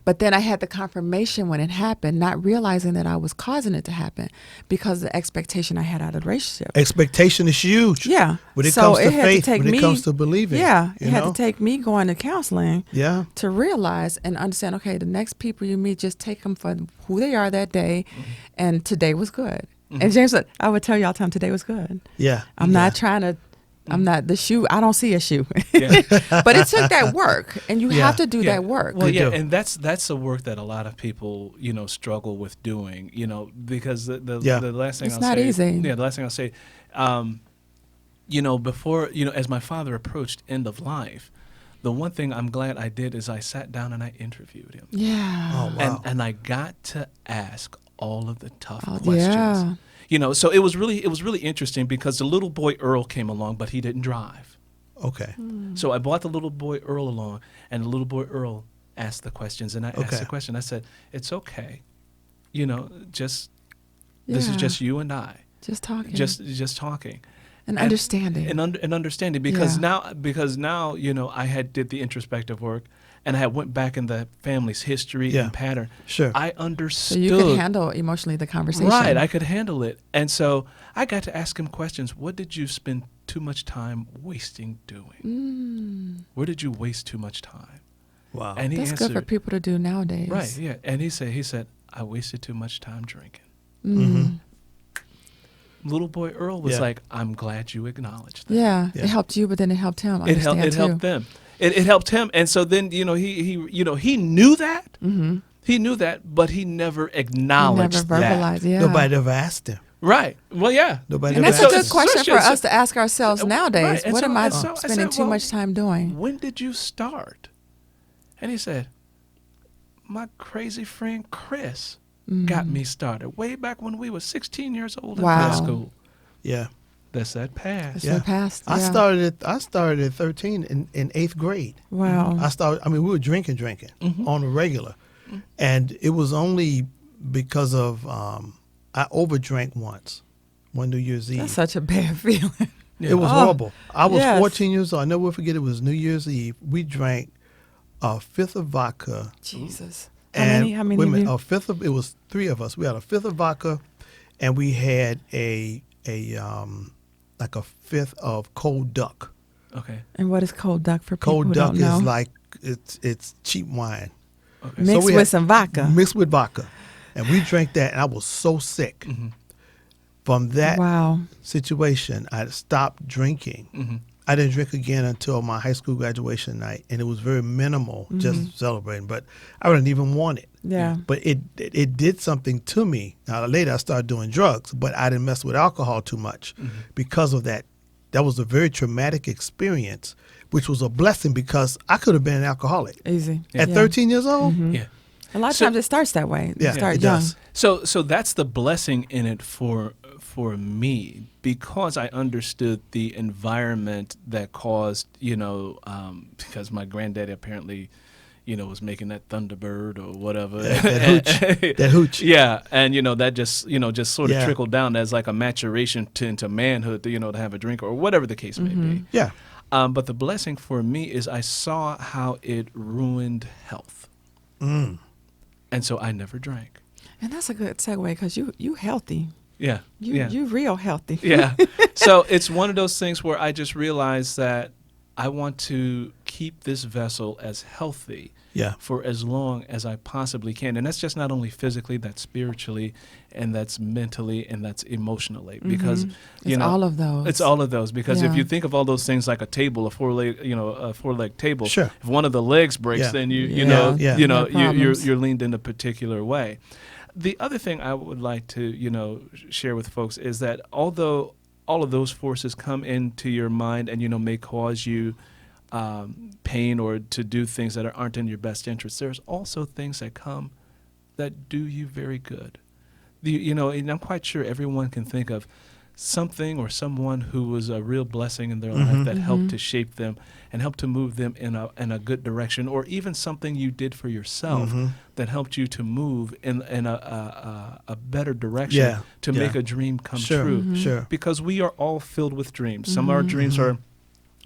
Speaker 3: But then I had the confirmation when it happened, not realizing that I was causing it to happen because of the expectation I had out of the relationship.
Speaker 2: Expectation is huge.
Speaker 3: Yeah.
Speaker 2: When it comes to faith, when it comes to believing.
Speaker 3: Yeah. It had to take me going to counseling to realize and understand, okay, the next people you meet, just take them for who they are that day. And today was good. And James said, I would tell you all the time, today was good.
Speaker 2: Yeah.
Speaker 3: I'm not trying to. I'm not the shoe. I don't see a shoe, but it took that work, and you have to do that work.
Speaker 4: Well, and that's the work that a lot of people, struggle with doing, because the last thing
Speaker 3: it's
Speaker 4: I'll
Speaker 3: not
Speaker 4: say,
Speaker 3: easy.
Speaker 4: Yeah, the last thing I'll say, before, as my father approached end of life, the one thing I'm glad I did is I sat down and I interviewed him.
Speaker 3: Yeah.
Speaker 2: Oh, wow.
Speaker 4: And I got to ask all of the tough questions.
Speaker 3: Yeah.
Speaker 4: So it was really interesting because the little boy Earl came along, but he didn't drive.
Speaker 2: Okay.
Speaker 4: So I brought the little boy Earl along, and the little boy Earl asked the questions, and I asked the question. I said, "It's okay, this is just you and I,
Speaker 3: just talking,
Speaker 4: just talking,
Speaker 3: and understanding,
Speaker 4: and understanding because now I had did the introspective work." And I went back in the family's history and pattern.
Speaker 2: Sure.
Speaker 4: I understood.
Speaker 3: So you could handle emotionally the conversation.
Speaker 4: Right, I could handle it. And so I got to ask him questions. What did you spend too much time wasting doing? Where did you waste too much time?
Speaker 2: Wow.
Speaker 4: And he
Speaker 3: That's
Speaker 4: answered,
Speaker 3: good for people to do nowadays.
Speaker 4: Right, yeah. And he said, I wasted too much time drinking. Little boy Earl was like, I'm glad you acknowledged that.
Speaker 3: Yeah, it helped you, but then it helped him.
Speaker 4: It helped them. It helped him, and so then he knew that. He knew that, but he never acknowledged
Speaker 3: never verbalized,
Speaker 4: that.
Speaker 3: Yeah.
Speaker 2: Nobody ever asked him.
Speaker 4: Right. Well, yeah.
Speaker 2: Nobody
Speaker 3: and
Speaker 2: ever
Speaker 3: that's a
Speaker 2: asked
Speaker 3: good
Speaker 2: him.
Speaker 3: question for us to ask ourselves nowadays.
Speaker 4: Right.
Speaker 3: What am I
Speaker 4: I
Speaker 3: spending
Speaker 4: said,
Speaker 3: too much time doing?
Speaker 4: When did you start? And he said, my crazy friend Chris got me started way back when we were 16 years old in high school.
Speaker 2: Yeah.
Speaker 4: That's that past.
Speaker 3: That's that past.
Speaker 2: I started at 13 in 8th grade.
Speaker 3: Wow.
Speaker 2: we were drinking on a regular. And it was only because of I overdrank once, one New Year's Eve.
Speaker 3: That's such a bad feeling.
Speaker 2: It was horrible. I was 14 years old. I never will forget. It was New Year's Eve. We drank a fifth of vodka.
Speaker 3: Jesus.
Speaker 2: How
Speaker 3: many of you?
Speaker 2: A fifth of, it was 3 of us. We had a fifth of vodka, and we had a fifth of cold duck.
Speaker 4: Okay.
Speaker 3: And what is cold duck for people who
Speaker 2: Cold
Speaker 3: don't
Speaker 2: duck
Speaker 3: know?
Speaker 2: is like it's cheap wine.
Speaker 3: Okay. Mixed with some vodka.
Speaker 2: Mixed with vodka. And we drank that, and I was so sick. From that situation, I stopped drinking. I didn't drink again until my high school graduation night, and it was very minimal, just celebrating. But I didn't even want it.
Speaker 3: Yeah.
Speaker 2: But it did something to me. Now, later I started doing drugs, but I didn't mess with alcohol too much because of that. That was a very traumatic experience, which was a blessing because I could have been an alcoholic.
Speaker 3: Easy.
Speaker 2: At 13 years old?
Speaker 4: Yeah.
Speaker 3: A lot of times it starts that way.
Speaker 2: Yeah,
Speaker 3: you start
Speaker 2: it
Speaker 3: young.
Speaker 2: does.
Speaker 4: So that's the blessing in it for me, because I understood the environment that caused, because my granddaddy apparently, was making that Thunderbird or whatever.
Speaker 2: That hooch.
Speaker 4: Yeah, and that just sort of trickled down as like a maturation into manhood, to have a drink or whatever the case may be.
Speaker 2: Yeah.
Speaker 4: But the blessing for me is I saw how it ruined health. And so I never drank.
Speaker 3: And that's a good segue because you healthy.
Speaker 4: Yeah.
Speaker 3: You real healthy.
Speaker 4: Yeah. So it's one of those things where I just realized that I want to keep this vessel as healthy for as long as I possibly can. And that's just not only physically, that's spiritually, and that's mentally, and that's emotionally. Because,
Speaker 3: it's all of those.
Speaker 4: It's all of those. Because if you think of all those things like a table, a four-leg table,
Speaker 2: sure.
Speaker 4: If one of the legs breaks, then you're leaned in a particular way. The other thing I would like to, share with folks is that although all of those forces come into your mind and, may cause you pain or to do things that aren't in your best interest, there's also things that come that do you very good. And I'm quite sure everyone can think of something or someone who was a real blessing in their life that helped to shape them and helped to move them in a good direction, or even something you did for yourself that helped you to move in a better direction to make a dream come true.
Speaker 2: Sure.
Speaker 4: Because we are all filled with dreams. Some of our dreams are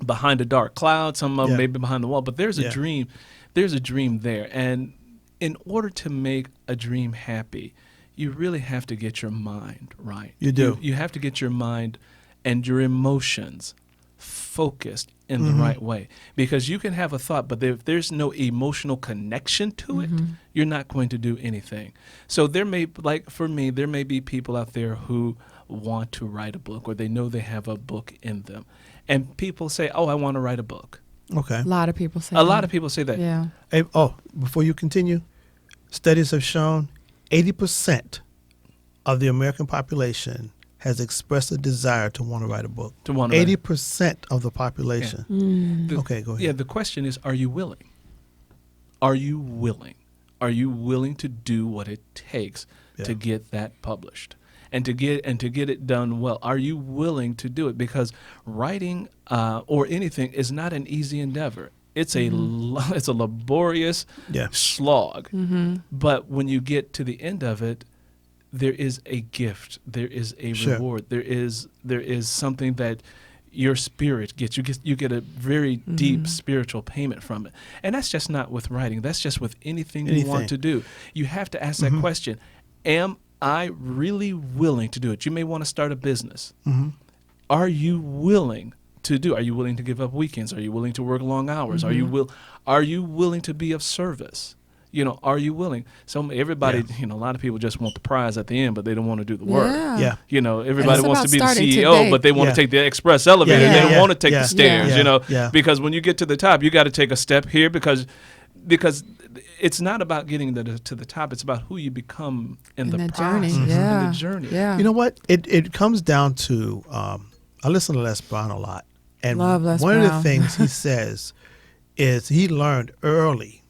Speaker 4: behind a dark cloud, some of them maybe behind the wall, but there's a dream. There's a dream there. And in order to make a dream happy, you really have to get your mind right.
Speaker 2: You do.
Speaker 4: You have to get your mind and your emotions focused in the right way. Because you can have a thought, but if there's no emotional connection to it, you're not going to do anything. So there may, like for me, there may be people out there who want to write a book, or they know they have a book in them. And people say, oh, I want to write a book.
Speaker 2: Okay.
Speaker 3: A lot of people say
Speaker 4: A lot of people say that.
Speaker 3: Yeah.
Speaker 2: Hey, before you continue, studies have shown 80% of the American population has expressed a desire to want to write a book. 80% of the population.
Speaker 4: Yeah.
Speaker 2: Okay, go ahead.
Speaker 4: Yeah, the question is, are you willing? Are you willing? Are you willing to do what it takes to get that published? And to get it done well? Are you willing to do it? Because writing or anything is not an easy endeavor. It's it's a laborious slog. But when you get to the end of it, there is a gift. There is a reward. There is something that your spirit gets. You get a very deep spiritual payment from it. And that's just not with writing. That's just with anything you want to do. You have to ask that question: am I really willing to do it? You may want to start a business. Are you willing to do? Are you willing to give up weekends? Are you willing to work long hours? Are you willing to be of service? Are you willing? So everybody, a lot of people just want the prize at the end, but they don't want to do the work.
Speaker 3: Yeah.
Speaker 4: Everybody wants to be the CEO, but they want to take the express elevator. They don't want to take the stairs, because when you get to the top, you got to take a step here because it's not about getting to the top. It's about who you become in the process, in the journey.
Speaker 3: Yeah.
Speaker 2: You know what? It comes down to, I listen to Les Brown a lot. And one of the things he says is he learned early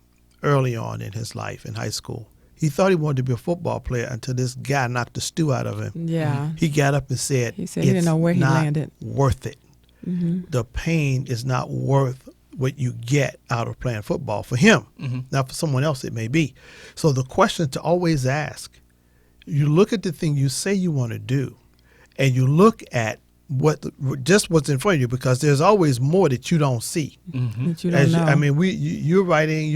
Speaker 2: on in his life in high school. He thought he wanted to be a football player until this guy knocked the stew out of him.
Speaker 3: Yeah.
Speaker 2: He got up and said,
Speaker 3: he didn't know where he landed.
Speaker 2: Worth it. The pain is not worth what you get out of playing football for him. Now for someone else it may be. So the question to always ask, you look at the thing you say you want to do, and you look at what's in front of you, because there's always more that you don't see.
Speaker 3: That you don't know.
Speaker 2: I mean, you're writing.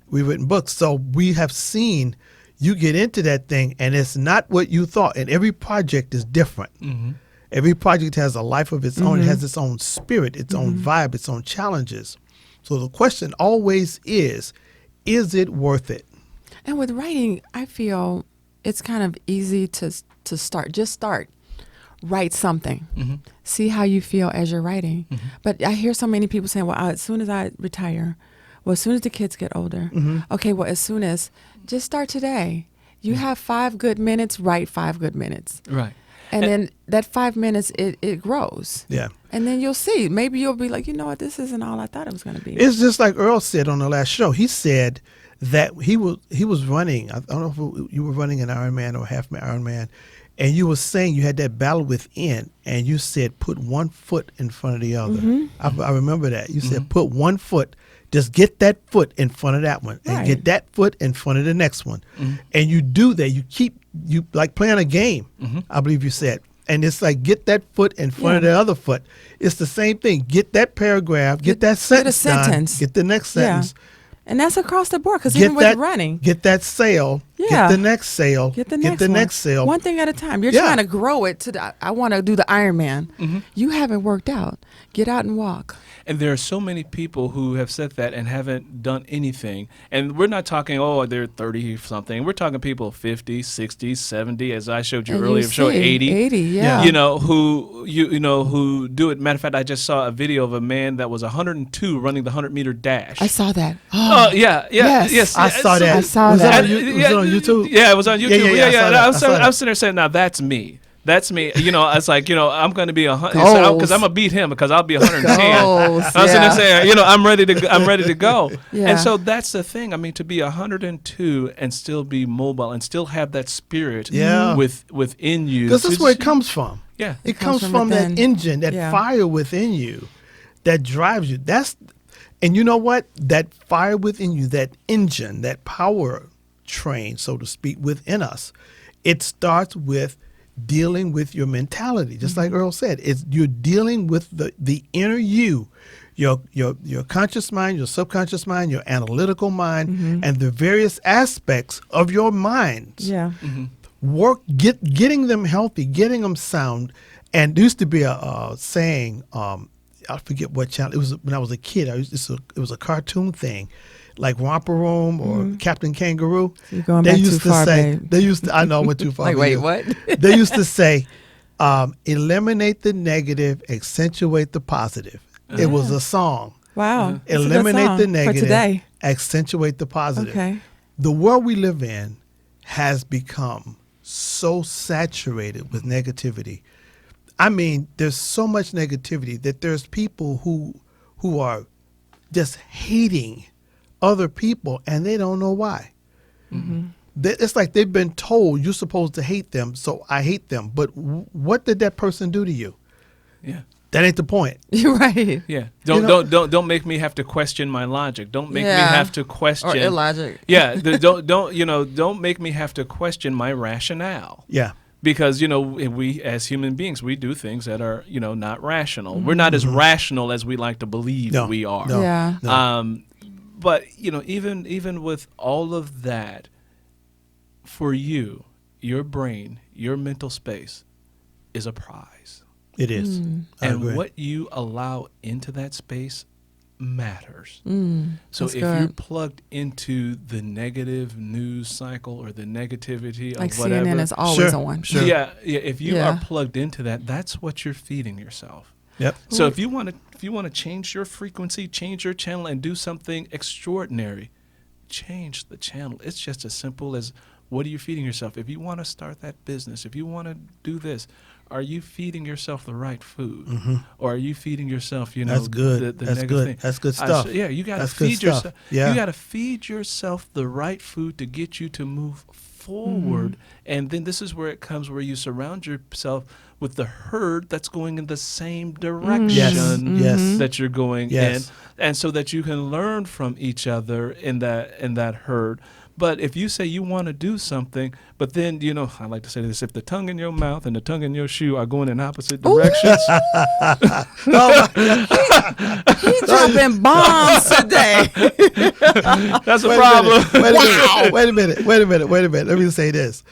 Speaker 2: We've written books, so we have seen you get into that thing, and it's not what you thought. And every project is different. Every project has a life of its own. It has its own spirit, its own vibe, its own challenges. So the question always is it worth it?
Speaker 3: And with writing, I feel it's kind of easy to start. Just start. Write something. See how you feel as you're writing. But I hear so many people saying, well, as soon as I retire, well, as soon as the kids get older, okay, well, as soon as, just start today. You have 5 good minutes, write 5 good minutes.
Speaker 4: Right.
Speaker 3: And then that 5 minutes, it grows.
Speaker 2: Yeah.
Speaker 3: And then you'll see. Maybe you'll be like, you know what, this isn't all I thought it was going to be.
Speaker 2: It's just like Earl said on the last show. He said that he was running, I don't know if you were running an Ironman or a half Ironman, and you were saying you had that battle within, and you said put one foot in front of the other. I remember that. You said put one foot, just get that foot in front of that one, and get that foot in front of the next one. And you do that. You like playing a game, I believe you said. And it's like, get that foot in front of the other foot. It's the same thing. Get that paragraph, get that sentence done, get the next sentence.
Speaker 3: And that's across the board, because even with running.
Speaker 2: Get that sale, get the next sale,
Speaker 3: get the next sale. One thing at a time. You're trying to grow it to I want to do the Ironman. Mm-hmm. You haven't worked out. Get out and walk.
Speaker 4: And there are so many people who have said that and haven't done anything. And we're not talking, they're 30-something. We're talking people 50, 60, 70, as I showed you earlier, showing 80.
Speaker 3: 80, yeah.
Speaker 4: Who do it. Matter of fact, I just saw a video of a man that was 102 running the 100-meter dash.
Speaker 3: I saw that.
Speaker 2: Yes. I saw that.
Speaker 3: Was that
Speaker 2: on YouTube?
Speaker 4: Yeah, it was on YouTube.
Speaker 2: Yeah.
Speaker 4: I was sitting there saying, now that's me. That's me. It's like, I'm going to be 100 because I'm going to beat him because I'll be 110. I was sitting there saying, I'm ready to go. Yeah. And so that's the thing. I mean, to be 102 and still be mobile and still have that spirit within you.
Speaker 2: Because that's where it comes from.
Speaker 4: Yeah.
Speaker 2: It comes from that engine, that fire within you that drives you. And you know what? That fire within you, that engine, that power train, so to speak, within us, it starts with dealing with your mentality, just like Earl said. You're dealing with the inner you, your conscious mind, your subconscious mind, your analytical mind, and the various aspects of your minds.
Speaker 3: Yeah.
Speaker 2: Getting them healthy, getting them sound. And there used to be a saying, I forget what channel it was when I was a kid. It was a cartoon thing, like Romper Room or Captain Kangaroo.
Speaker 3: You're going back too far, babe.
Speaker 2: I know I went too far.
Speaker 3: Like, wait, what?
Speaker 2: They used to say, eliminate the negative, accentuate the positive. It was a song.
Speaker 3: Wow.
Speaker 2: Eliminate the negative,
Speaker 3: for today.
Speaker 2: Accentuate the positive.
Speaker 3: Okay.
Speaker 2: The world we live in has become so saturated with negativity. I mean, there's so much negativity that there's people who are just hating other people, and they don't know why. Mm-hmm. It's like they've been told you're supposed to hate them, so I hate them. But what did that person do to you?
Speaker 4: Yeah,
Speaker 2: that ain't the point.
Speaker 3: You're right.
Speaker 4: Yeah, don't make me have to question my logic. Don't make me have to question
Speaker 3: or illogic.
Speaker 4: Yeah, don't make me have to question my rationale.
Speaker 2: Yeah.
Speaker 4: Because, we as human beings, we do things that are, not rational. Mm-hmm. We're not as rational as we like to believe we are.
Speaker 2: No,
Speaker 3: yeah.
Speaker 2: No.
Speaker 4: But, even with all of that, for you, your brain, your mental space is a prize.
Speaker 2: It is.
Speaker 4: And what you allow into that space matters. So if you're plugged into the negative news cycle or the negativity
Speaker 3: like
Speaker 4: of whatever.
Speaker 3: CNN is always on.
Speaker 2: Sure.
Speaker 4: Yeah. If you are plugged into that, that's what you're feeding yourself.
Speaker 2: Yep.
Speaker 4: So if you want to change your frequency, change your channel, and do something extraordinary, change the channel. It's just as simple as, what are you feeding yourself? If you want to start that business, if you want to do this, are you feeding yourself the right food, or are you feeding yourself,
Speaker 2: that's good.
Speaker 4: The
Speaker 2: that's
Speaker 4: negative
Speaker 2: good.
Speaker 4: thing?
Speaker 2: That's good stuff.
Speaker 4: You got to feed yourself. Yeah. You got to feed yourself the right food to get you to move forward, and then this is where it comes, where you surround yourself with the herd that's going in the same direction that you're going in, and so that you can learn from each other in that herd. But if you say you want to do something, but then, I like to say this, if the tongue in your mouth and the tongue in your shoe are going in opposite directions.
Speaker 3: He's dropping bombs today.
Speaker 4: That's a problem.
Speaker 2: Wait a minute. Let me say this.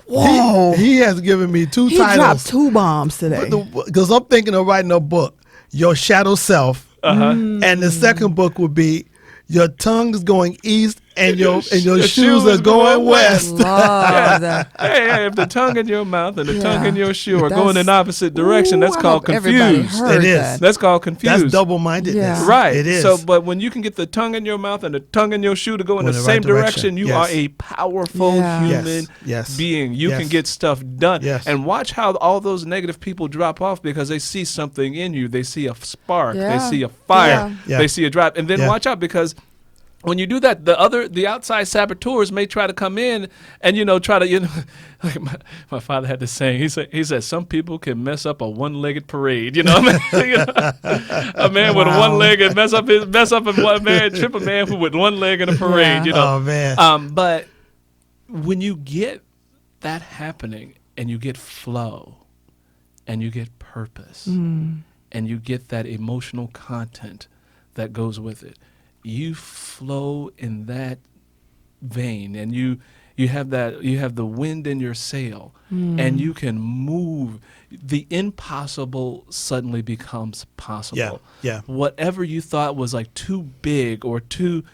Speaker 3: Whoa.
Speaker 2: He has given me two titles.
Speaker 3: He dropped 2 bombs today.
Speaker 2: Because I'm thinking of writing a book, Your Shadow Self. And the second book would be, Your Tongue is Going East and your shoes are going west.
Speaker 3: Love that.
Speaker 4: Hey, if the tongue in your mouth and the tongue in your shoe are going in opposite direction, that's called confused.
Speaker 2: It is.
Speaker 4: That's called confused.
Speaker 2: That's double-mindedness.
Speaker 3: Yeah.
Speaker 4: Right.
Speaker 2: It is.
Speaker 4: So, but when you can get the tongue in your mouth and the tongue in your shoe to go in the same direction, you are a powerful human being. You can get stuff done.
Speaker 2: Yes.
Speaker 4: And watch how all those negative people drop off because they see something in you. They see a spark. They see a fire. They see a drive. And then watch out, because when you do that, the outside saboteurs may try to come in and try to like my father had this saying. He said some people can mess up a one-legged parade. A man with a one leg and mess up a man, trip a man with one leg in a parade.
Speaker 2: Oh man.
Speaker 4: But when you get that happening and you get flow, and you get purpose, and you get that emotional content that goes with it. You flow in that vein, and you have the wind in your sail, and you can move. The impossible suddenly becomes possible.
Speaker 2: Yeah.
Speaker 4: Whatever you thought was like too big or too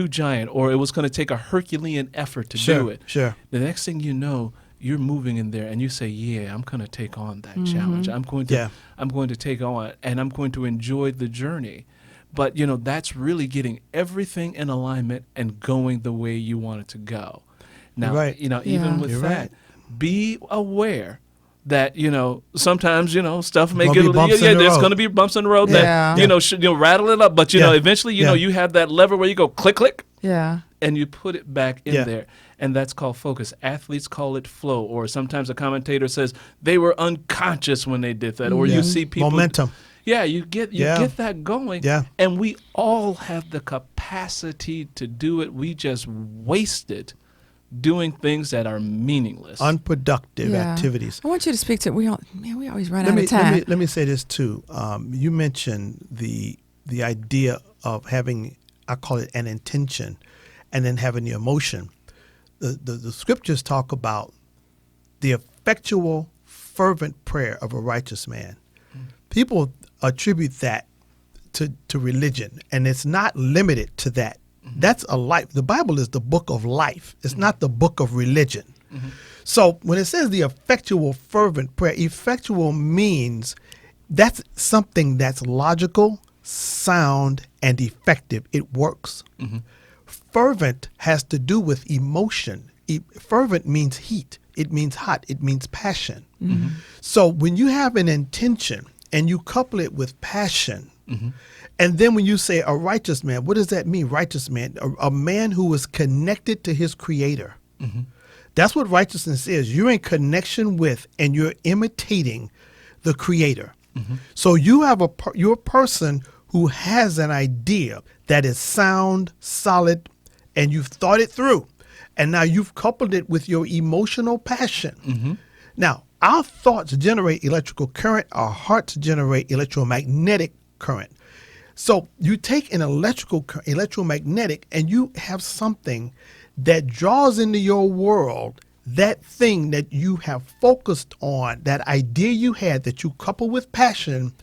Speaker 4: giant, or it was going to take a Herculean effort to do it.
Speaker 2: Sure.
Speaker 4: The next thing you know, you're moving in there, and you say, "Yeah, I'm going to take on that challenge. I'm going to take on, and I'm going to enjoy the journey." But that's really getting everything in alignment and going the way you want it to go. Now, even with that, be aware that sometimes stuff may get there's going to be bumps in the road that should rattle it up, but eventually you have that lever where you go click click, and you put it back in there, and that's called focus. Athletes call it flow, or sometimes a commentator says they were unconscious when they did that, or you see people
Speaker 2: momentum.
Speaker 4: Yeah, you get that going, and we all have the capacity to do it. We just waste it doing things that are meaningless,
Speaker 2: unproductive activities.
Speaker 3: I want you to speak to. We always run out of time.
Speaker 2: Let me say this too. You mentioned the idea of having, I call it an intention, and then having the emotion. The scriptures talk about the effectual, fervent prayer of a righteous man. People attribute that to religion, and it's not limited to that. That's a life. The Bible is the book of life. It's not the book of religion. So when it says the effectual, fervent prayer, effectual means that's something that's logical, sound, and effective. It works. Fervent has to do with emotion. Fervent means heat. It means hot. It means passion. So when you have an intention and you couple it with passion, and then when you say a righteous man, what does that mean? Righteous man, a man who is connected to his creator. That's what righteousness is. You're in connection with and you're imitating the creator. So you have you're a person who has an idea that is sound, solid, and you've thought it through. And now you've coupled it with your emotional passion. Now, our thoughts generate electrical current. Our hearts generate electromagnetic current. So you take an electromagnetic, and you have something that draws into your world that thing that you have focused on, that idea you had that you couple with passion,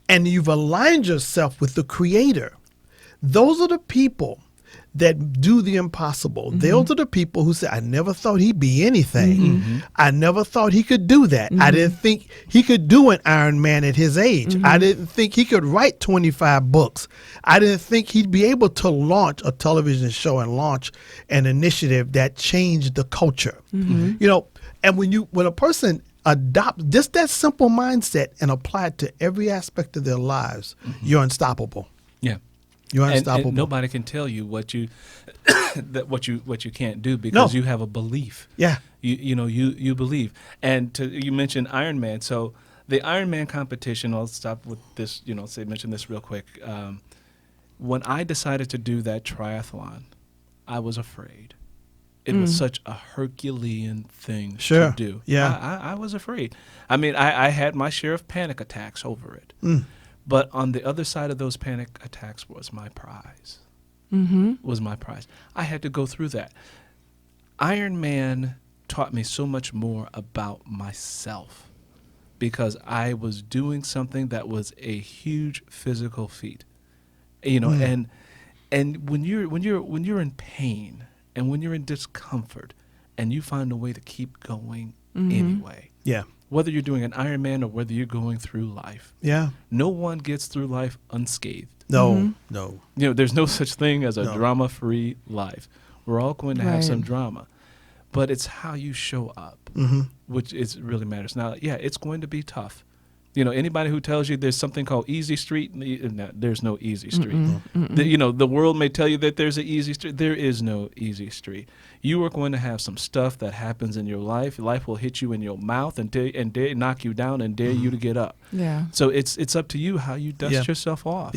Speaker 2: and you've aligned yourself with the creator. Those are the people that do the impossible. Those are the people who say, I never thought he'd be anything. I never thought he could do that. I didn't think he could do an Iron Man at his age. I didn't think he could write 25 books. I didn't think he'd be able to launch a television show and launch an initiative that changed the culture. And when a person adopts just that simple mindset and apply it to every aspect of their lives, you're unstoppable. You're unstoppable.
Speaker 4: And nobody can tell you what you what you can't do, because you have a belief. You believe. And you mentioned Iron Man. So the Iron Man competition, I'll stop with this, mention this real quick. When I decided to do that triathlon, I was afraid. It was such a Herculean thing to do. I was afraid. I mean, I had my share of panic attacks over it. But on the other side of those panic attacks was my prize. Was my prize. I had to go through that. Iron Man taught me so much more about myself, because I was doing something that was a huge physical feat. And when you're in pain and when you're in discomfort and you find a way to keep going anyway. Whether you're doing an Ironman or whether you're going through life. No one gets through life unscathed.
Speaker 2: No.
Speaker 4: There's no such thing as a drama-free life. We're all going to have some drama. But it's how you show up, which really matters. Now, it's going to be tough. Anybody who tells you there's something called easy street, there's no easy street. The world may tell you that there's an easy street. There is no easy street. You are going to have some stuff that happens in your life. Life will hit you in your mouth and knock you down and dare you to get up. So it's up to you how you dust yourself off.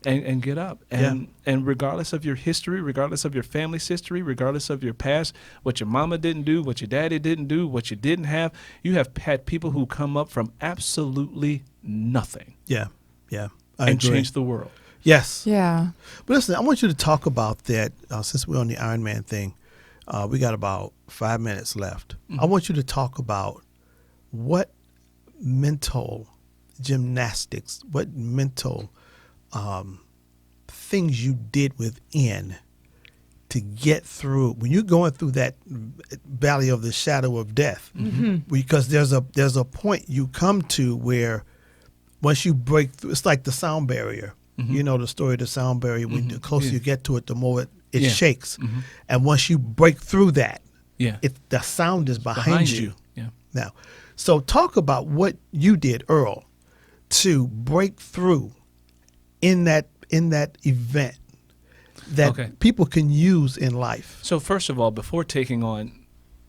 Speaker 4: and get up. And regardless of your history, regardless of your family's history, regardless of your past, what your mama didn't do, what your daddy didn't do, what you didn't have, you have had people who come up from absolutely nothing.
Speaker 2: Yeah. I
Speaker 4: and
Speaker 2: agree.
Speaker 4: change the world.
Speaker 2: Yes.
Speaker 3: Yeah.
Speaker 2: But listen, I want you to talk about that since we're on the Iron Man thing. We got about 5 minutes left. Mm-hmm. I want you to talk about what mental gymnastics, what mental things you did within to get through when you're going through that valley of the shadow of death. Mm-hmm. Because there's a point you come to where once you break through, it's like the sound barrier. Mm-hmm. You know the story of the sound barrier. When the closer you get to it, the more it shakes. Mm-hmm. And once you break through that, the sound is behind you.
Speaker 4: Yeah.
Speaker 2: Now, so talk about what you did, Earl, to break through in that event that people can use in life.
Speaker 4: So first of all, before taking on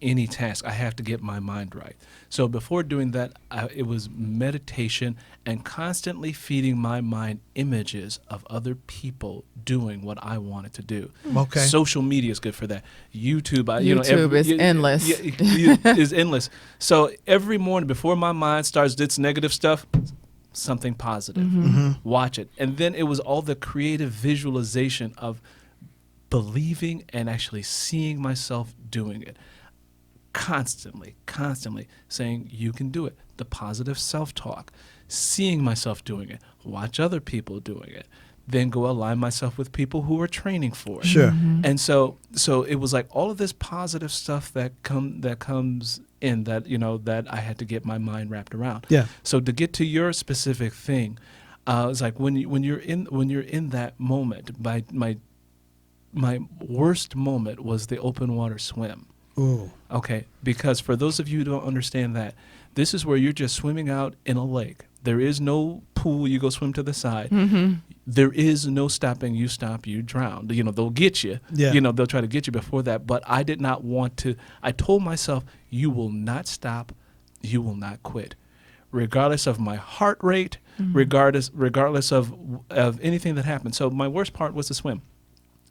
Speaker 4: any task, I have to get my mind right. So before doing that, it was meditation and constantly feeding my mind images of other people doing what I wanted to do.
Speaker 2: Okay.
Speaker 4: Social media is good for that. YouTube,
Speaker 3: is endless.
Speaker 4: Is endless. So every morning before my mind starts its negative stuff, something positive. Mm-hmm. Watch it. And then it was all the creative visualization of believing and actually seeing myself doing it. Constantly saying, you can do it. The positive self-talk, seeing myself doing it, watch other people doing it, then go align myself with people who are training for it.
Speaker 2: Sure.
Speaker 3: Mm-hmm.
Speaker 4: And so it was like all of this positive stuff that comes in that I had to get my mind wrapped around.
Speaker 2: Yeah.
Speaker 4: So to get to your specific thing, it's like when you're in that moment. My worst moment was the open water swim.
Speaker 2: Ooh.
Speaker 4: Okay, because for those of you who don't understand that, this is where you're just swimming out in a lake. There is no pool, you go swim to the side. Mm-hmm. There is no stopping, you stop, you drown. They'll get you. Yeah. They'll try to get you before that, but I did not want to. I told myself, you will not stop, you will not quit. Regardless of my heart rate, regardless of anything that happened. So my worst part was the swim.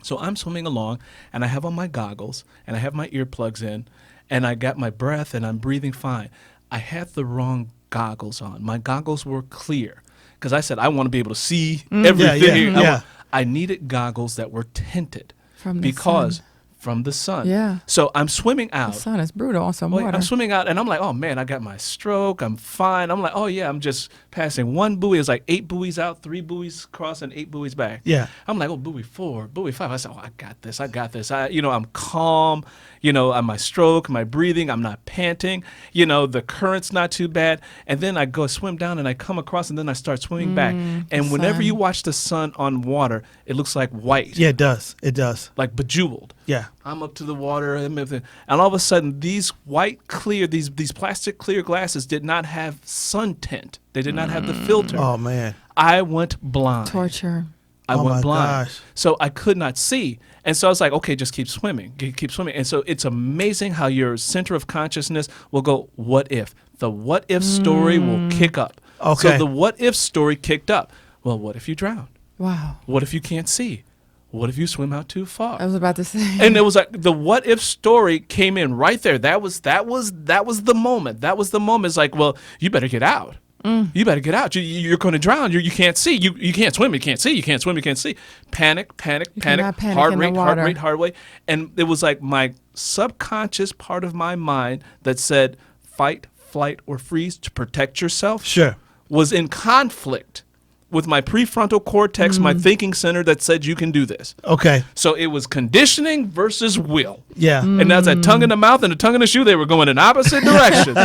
Speaker 4: So I'm swimming along, and I have on my goggles, and I have my earplugs in, and I got my breath, and I'm breathing fine. I had the wrong goggles on. My goggles were clear, because I said I want to be able to see everything.
Speaker 2: Yeah.
Speaker 4: I needed goggles that were tinted
Speaker 3: from the sun.
Speaker 4: Yeah. So I'm swimming out.
Speaker 3: The sun is brutal on some water.
Speaker 4: I'm swimming out, and I'm like, oh, man, I got my stroke. I'm fine. I'm like, oh, yeah, I'm just passing one buoy. It's like 8 buoys out, 3 buoys cross, and 8 buoys back.
Speaker 2: Yeah.
Speaker 4: I'm like, oh, buoy 4, buoy 5. I said, oh, I got this. I'm calm. On my stroke, my breathing, I'm not panting. The current's not too bad. And then I go swim down, and I come across, and then I start swimming back. And whenever you watch the sun on water, it looks like white.
Speaker 2: Yeah, it does. It does.
Speaker 4: Like bejeweled.
Speaker 2: Yeah.
Speaker 4: I'm up to the water, and all of a sudden, these white clear, these plastic clear glasses did not have sun tint. They did not have the filter.
Speaker 2: Oh, man.
Speaker 4: I went blind.
Speaker 3: Torture.
Speaker 4: I went blind.
Speaker 2: Gosh.
Speaker 4: So I could not see. And so I was like, okay, just keep swimming. Keep swimming. And so it's amazing how your center of consciousness will go, what if? The what if story will kick up.
Speaker 2: Okay.
Speaker 4: So the what if story kicked up. Well, what if you drown?
Speaker 3: Wow.
Speaker 4: What if you can't see? What if you swim out too far?
Speaker 3: I was about to say.
Speaker 4: And it was like the what if story came in right there. That was the moment. That was the moment. It's like, well, you better get out. You better get out. You're going to drown. You can't see. You can't swim. You can't see. You can't swim. You can't see. Panic. Heart rate. And it was like my subconscious part of my mind that said fight, flight, or freeze to protect yourself.
Speaker 2: Sure.
Speaker 4: Was in conflict with my prefrontal cortex, my thinking center that said you can do this.
Speaker 2: Okay.
Speaker 4: So it was conditioning versus will.
Speaker 2: Yeah.
Speaker 4: And that's that tongue in the mouth and the tongue in the shoe. They were going in opposite directions.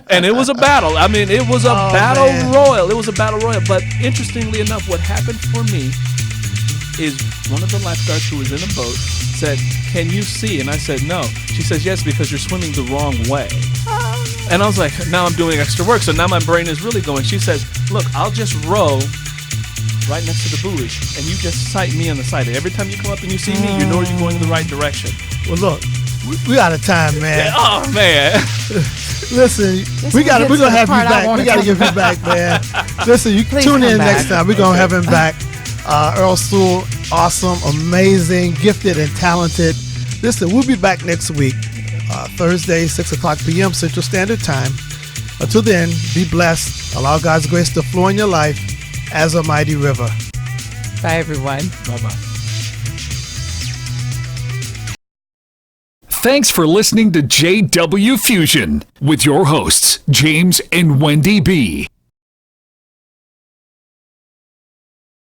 Speaker 4: And it was a battle. I mean, it was a battle royal. It was a battle royal. But interestingly enough, what happened for me is one of the lifeguards who was in a boat said, can you see? And I said, no. She says, yes, because you're swimming the wrong way. And I was like, now I'm doing extra work. So now my brain is really going. She says, look, I'll just row right next to the buoy, and you just sight me on the side. And every time you come up and you see me, you know you're going in the right direction.
Speaker 2: Well, look, we out of time, man.
Speaker 4: Oh, man.
Speaker 2: Listen, we're going to have you back. We got to give you back, man. Listen, you tune in next time. We're going to have him back. Earl Sewell, awesome, amazing, gifted, and talented. Listen, we'll be back next week, Thursday, 6 o'clock p.m. Central Standard Time. Until then, be blessed. Allow God's grace to flow in your life as a mighty river.
Speaker 3: Bye, everyone.
Speaker 4: Bye-bye.
Speaker 1: Thanks for listening to JW Fusion with your hosts, James and Wendy B.